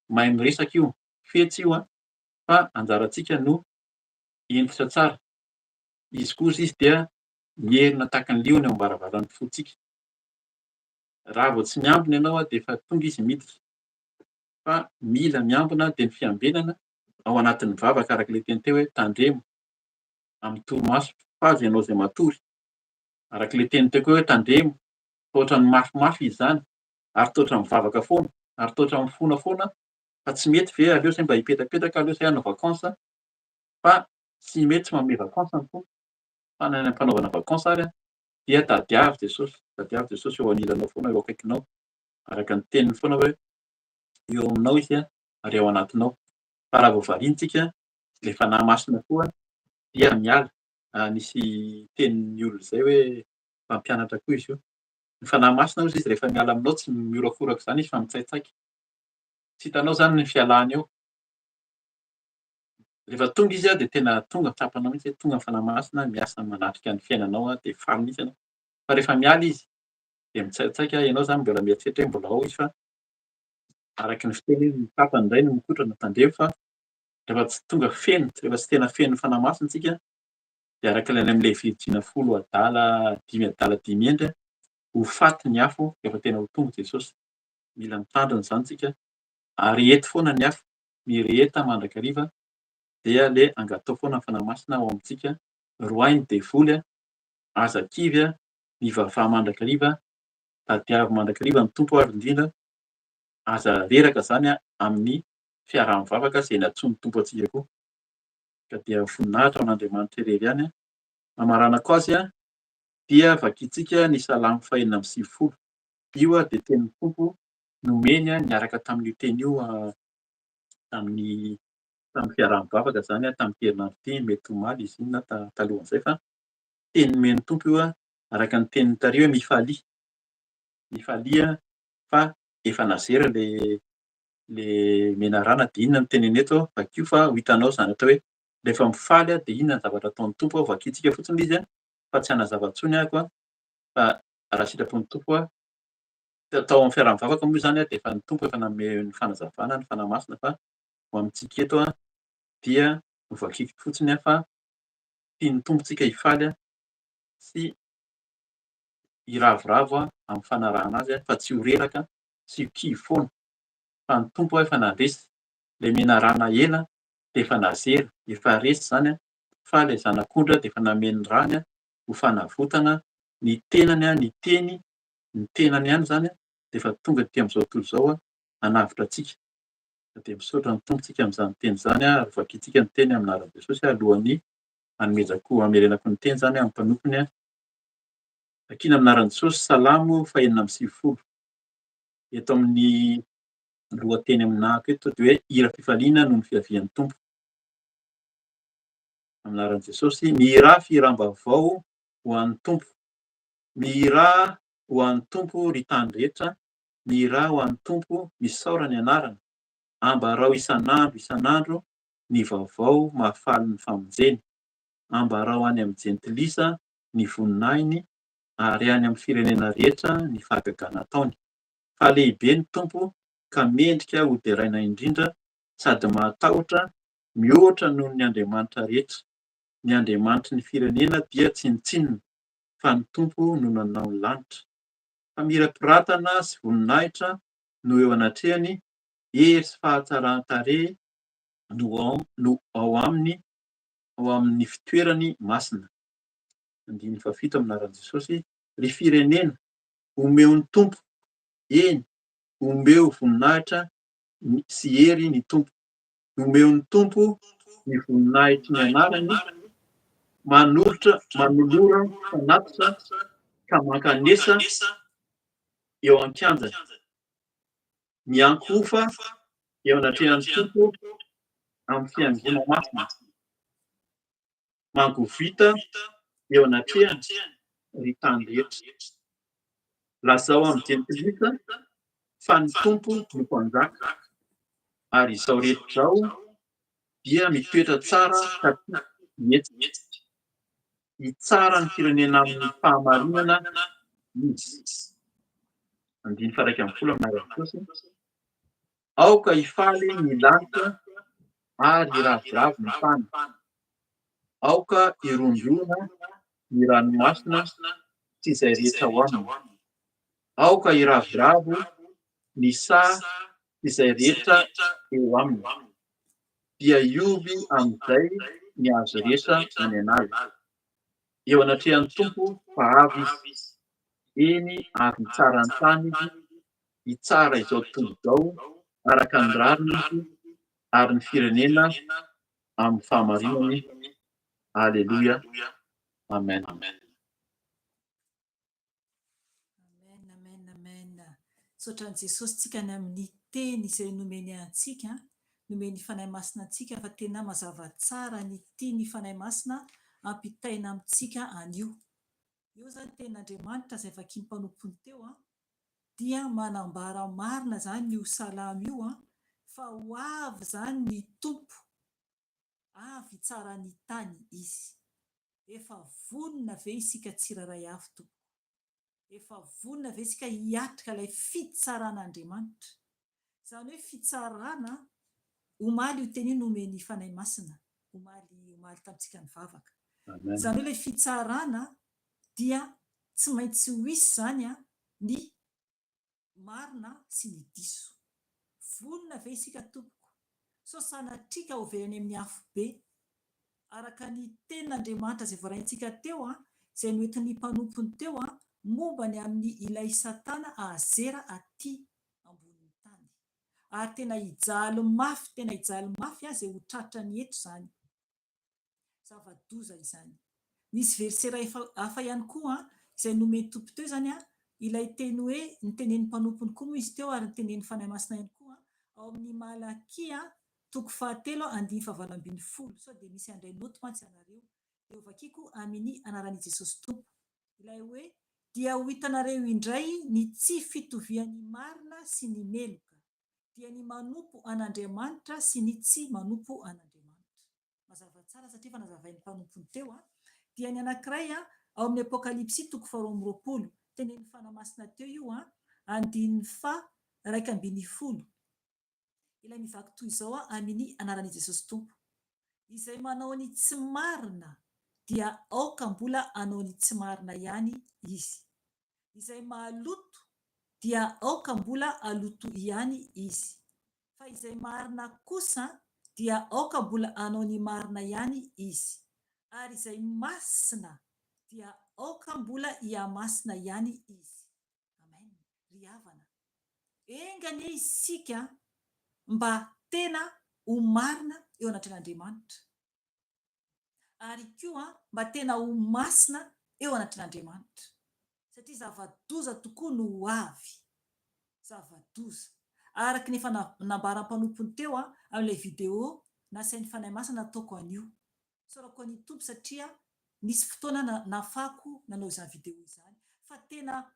mahay miresaka io, fetsy io fa anjarantsika no hentika tsara. Izy kosa izy dia mierina tahaka ny liona eo am-baravaran'ny fontsika. Raha vao tsy miambina ianao dia efa tonga izy miditra. Fa mila miambina dia ny fiambenana ao anatin'ny vavaka araka ilay teny teo hoe tandremo amin'ny torimaso fa aza ianao izay matory. Araka ilay teny teo koa hoe tandremo, toa ny mafimafy izy izany ary toa mivavaka foana ary toa mifona foana fa tsy mety ve aleo izay mba hipetapetaka, aleo izay hanao vakansa fa tsy mety, tsy manome vakansa ny tompo fa ny am-panaovana vakansa ary dia tadiavy Jesosy, tadiavy Jesosy eo anilanao foana, eo akaikinao araka ny teniny foana hoe eo aminao izy ary ao anatinao. Fa raha vao variantsika ilay fanahy masina koa dia miala. Nisy tenin'ny olona izay hoe mpampianatra koa izy io. Ny fanahy masina hozy izy rehefa miala aminao tsy miorakoraka izany izy fa mitsaitsaika. Tsy hitanao izany ny fialahany eo. Rehefa tonga izy dia tena tonga tsapanao mihitsy hoe tonga ny fanahy masina miasa manatrika ny fiainanao dia faly mihitsy ianao. Fa rehefa miala izy dia mitsaitsaika, ianao izany mbola mieritreritra hoe mbola ao izy fa araky ny fiteny hoe ny tapany indray no mikotrana tandremo fa rehefa tsy tonga feno, rehefa tsy tena feno fanahy masina isika dia araka ilay amin'ilay virjina 10 adala 5 endry ho faty ny afo rehefa tena ho tonga Jesosy. Mila mitandrina izany isika ary eto foana ny afo, mireheta mandrakariva dia ilay angatao foana ny fanahy masina ao amintsika. Roainy devoly, aza kivy, mivavaha mandrakariva, tadiavy mandrakariva ny tompo ary indrindra aza reraka zany amin'ny fiaraha-mivavaka izay natsoin'ny tompo antsika koa. Ka dia voninahitra ho an'Andriamanitra irery ihany. Amaranako azy dia vakiantsika ny Salamo 140. Io dia tenin'ny tompo nomeny niaraka tamin'io teny io tamin'ny fiaraha-mivavaka zany tamin'ny herinandro ity, mety ho maly izy iny na talohan'izay fa teny nomen'ny tompo io araka ny teniny tary hoe mifalia. Mifalia fa efa nazera le menarana dia inona no teneny eto vakio fa ho hitanao zanatra hoe rehefa mifaly dia inona ny zavatra ataon'ny tompo vakiantsika fotsiny izy fa tsy hanazava intsony ahako fa raha sitrapon'ny tompo tao amin'ny fiaraha-mivavaka moa izany dia efa ny tompo efa nanome ny fanazavana ny fanahy masina fa ho amintsika eto dia vakiako fotsiny fa tian'ny tompontsika hifaly sy hiravoravo amin'ny fanarahana azy fa tsy ho reraka sy ho kivy foana. Fa ny tompo efa nandresy ilay menarana ela dia efa nazera, efa resy izany fa ilay zanak'ondry dia efa nameny rany ho fanavotana ny tenany, ny teny, ny tenany ihany izany dia efa tonga aty amin'izao tontolo izao hanavitra antsika. Dia misaotra ny tompontsika amin'izany teny izany ary vakiantsika ny teny amin'ny anaran'i Jesosy alohan'ny hanomezako hamerenako ny teny izany amin'ny mpanomponya. Vakiana amin'ny anaran'i Jesosy Salamo 140. Eto amin'ny lohateny aminahako eto dia hoe hira fifaliana noho ny fiavian'ny tompo. Amin'ny anaran'i Jesosy, mihira firam-baovao ho an'ny tompo. Mihira ho an'ny tompo ry tany rehetra, mihira ho an'ny tompo misaora ny anarana. Ambarao isan'andro isan'andro ny vaovao mahafaly ny famonjeny. Ambarao any amin'ny jentilisa ny voninahiny ary any amin'ny firenena rehetra ny fahagagana ataony. Fa lehibe ny tompo ka mendrika ho deraina indrindra sady matahotra mihoatra noho ny Andriamanitra rehetra. Ny Andriamanitry ny firenena dia tsy nitsinona fa ny tompo no nanao ny lanitra. Fa mirapiratana sy voninahitra no eo anatrehany, hery sy fahatsaran-tarehy no ao amin'ny fitoerany masina. 7 amin'ny anaran'i Jesosy, ry firenena, omeo ny tompo, eny, omeo voninahitra sy hery ny tompo. Omeo ny tompo ny voninahitry ny anarany, manolora fanatitra ka mankanesa eo an-kianjany. Miankofa eo anatrehan'ny tompo amin'ny fiangona masina. Mangovita eo anatrehany ry tany rehetra. Lazao amin'ny jenim-pilisa fa ny tompo no mpanjaka, ary izao rehetra izao dia mitoetra tsara ka tia mihetsika. Hitsara ny firenena amin'ny fahamarinana izy. 9:1 amin'ny anaran'i Jesosy, aoka hifaly ny lanitra ary ravoravo ny tany. Aoka hirondrona ny ranomasina sy izay rehetra ao aminy. Aoka hiravoravo ny saha sy izay rehetra eo aminy. Dia hiovy amin'izay ny hazo rehetra any an'ala. Eo anatrehan'ny tompo fa avy izy. Eny ary hitsara ny tany izy, hitsara izao tontolo izao araka ny rariny izy, ary ny firenena amin'ny fahamarinany. Aleluia. Amen. Amen, amen, amen. Saotran'i Jesosy tsika ny amin'ny teny izay nomeny antsika, nomeny fanahy masina antsika, fa tena mazava tsara ny tiany fanahy masina ampitaina amintsika anio. Io zany ten'Andriamanitra izay vakiany mpanompony teo dia manambara marina zany io salamo io fa ho avy zany ny tompo, avy tsara ny tany izy. Efa vonona ve isika tsiraray avy tompo? Efa vonona ve isika hiatrika ilay fitsaran'Andriamanitra? Izany hoe fitsarana, omaly io teny nomeny fanahy masina, omaly tamintsika ny vavaka. Izany hoe ilay fitsarana dia tsy maintsy ho hisy zany ny marina sy ny diso. Vonona ve isika tompoko? So sanatrika ho veriny amin'ny afo be, araka ny tenin'Andriamanitra izay voaraintsika teo izay noentin'ny mpanompony teo momba ny amin'ny ilay Satana ahazera aty ambonin'ny tany. Ary tena hijaly mafy izay ho tratra ny eto zany. Zava-doza izany. Misy versera hafa ihany koa izay nomeny tompo teo zany ilay teny hoe nitenen'ny mpanompony koa moa izy teo ary nitenen'ny fanahy masina ihany koa ao amin'ny Malakia 3:9-10. Sao dia misy andray noto mantsy ianareo. Eo vakiko amin'ny anaran'i Jesosy tompo. Ilay hoe dia ho hitanareo indray ny tsy fitovian'ny marina sy ny meloka, dia ny manompo an'Andriamanitra sy ny tsy manompo an'Andriamanitra. Mazava tsara satria fa nazavain'ny mpanompony teo dia ny anankiray ao amin'ny Apokalipsy 2:20. Tenen'ny fanahy masina teo io 2:1. Ilay mivaky toy izao amin'ny anaran'i Jesosy tompo. Izay manao ny tsy marina dia aoka mbola anao ny tsy marina ihany izy. Izay maloto dia aoka mbola aloto ihany izy. Fa izay marina kosa dia aoka mbola anao ny marina ihany izy. Ary izay masina dia aoka mbola iamasina ihany izy. Amen. Ry havana. Engany isika mba tena ho marina eo anatrin'Andriamanitra. Ary koa mba tena ho masina eo anatrin'Andriamanitra. Satria zava-doza tokoa no ho avy. Zava-doza. Araka ny efa nambaram-panompony teo amin'ilay vidéo nasain'ny fanahy masina nataoko anio. Sorako ny tompo satria nisy fotoana nafako nanao izany vidéo izany. Fa tena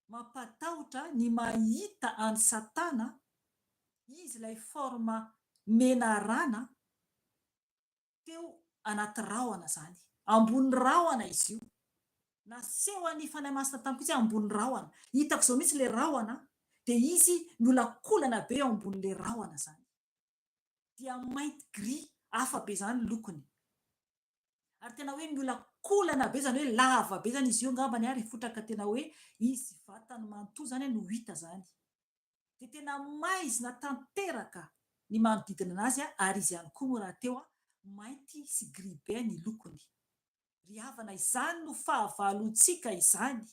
mampatahotra ny mahita any Satana, izy ilay forma menarana teo anaty rahona zany. Ambony rahona izy io. naseho any fanahy masina tamiko izy ambony rahona, hitako zao mihitsy le rahona de izy miolakolana be eo ambon'le rahona zany, dia mainty gris hafa be zany lokony, ary tena hoe miolakolana be zany hoe lava be zany izy io ngambany ary fotraka tena hoe izy vatany manontolo zany no hita zany, de tena maizina tanteraka ny manodidina anazy ary izy ihany koa moa raha teo mainty sy gris be ny lokony. Ry havana, izany no fahavalontsika izany,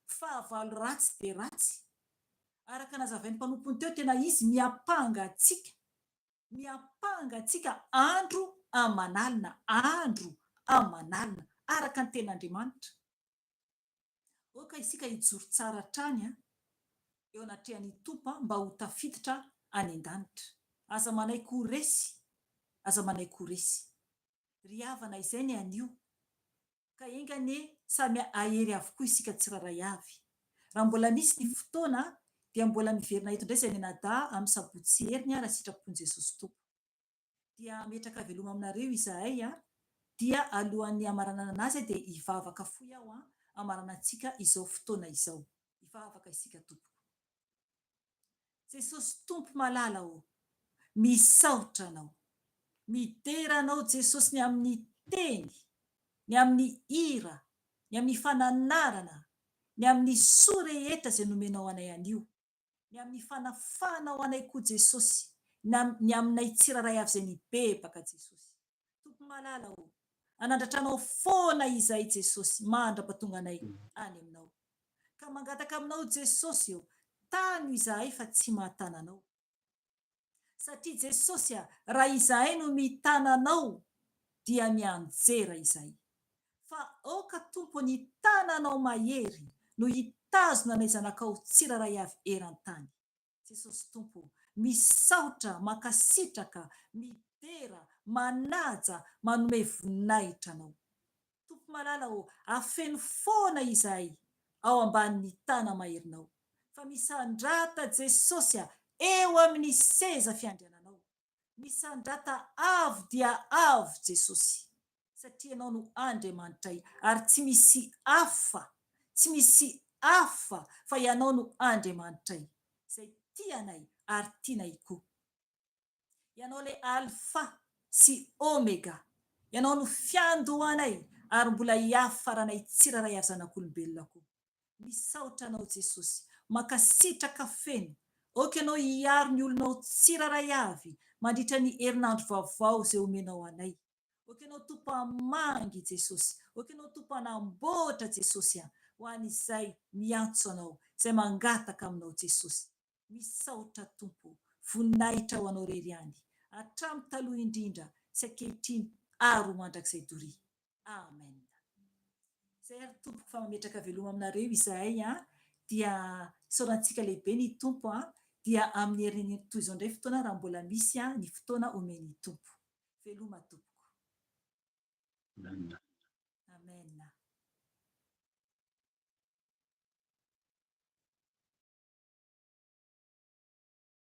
fahavalo ratsy de ratsy, araka nazavain'ny mpanompony teo tena izy miapanga atsika andro amanalina, andro amanalina araka ny ten'Andriamanitra. Oka isika hijoro tsara trany eo anatrehan'ny tompo mba ho tafiditra any an-danitra, aza manaiky ho resy, aza manaiky ho resy. Ry havana, izay ny anio ka engane samy ahery avokoa isika tsiraray avy. Raha mbola misy ny fotoana dia mbola miverina eto indray izay nenada amin'ny sabotsy heriny raha sitrapon'i Jesosy tompo, dia metraka veloma aminareo izahay dia alohan'ny amaranana anazy dia hivavaka foy aho amarana antsika izao fotoana izao, hivavaka isika tompoko. Jesosy tompo malala misaotra anao, midera anao Jesosy ny amin'ny teny, ny amin'ny hira, ny amin'ny fananarana, ny amin'ny soa rehetra izay nomenao anay anio, ny amin'ny fanafanao anay koa Jesosy, ny aminay tsiraray avy izay nibebaka Jesosy. Tompo malala anandratranao foana izay Jesosy, mandra-pahatonga anay any aminao, ka mangataka aminao Jesosy tany izahay fa tsy mahatana anao, satria Jesosy raha izahay no mitana anao dia mianjera izahay, fa oka tompo ny tananao mahery no hitazona anay zanakao tsiraray avy eran-tany. Jesosy tompo, misaotra, makasitraka, midera, manaja, manome voninahitra anao. Tompo malala afeno foana izahay ao ambanin'ny tana maherinao, fa misandrata Jesosy eo amin'ny seza fiandriananao, misandrata avo dia avo Jesosy, satria anao no Andriamanitray ary tsy misy hafa fa ianao no Andriamanitray izay tianay ary tianay koa. Ianao le alfa sy omega, ianao no fiandohanay ary mbola hiafaranay tsiraray avy zanak'olombelona koa. Misaotra anao Jesosy, makasitraka feno, oka ianao hiaro ny olonao tsiraray avy mandritra ny herinandro vaovao izay omenao anay, oka ianao tompo hamangy Jesosy, oka ianao tompo hanamboatra Jesosy ho an'izay miantso anao, izay mangataka aminao Jesosy. Misaotra tompo, voninahitra ho anao rery any hatramin'ny taloha indrindra sy ankehitriny ary ho mandrakizay doria. Amen. Izay ary tompoko fa mametraka veloma aminareo izahay dia sorantsika lehibe ny tompo dia amin'ny herin'ny toy izao indray fotoana raha mbola misy ny fotoana omeny tompo. Veloma tompoko. Amen. Amen.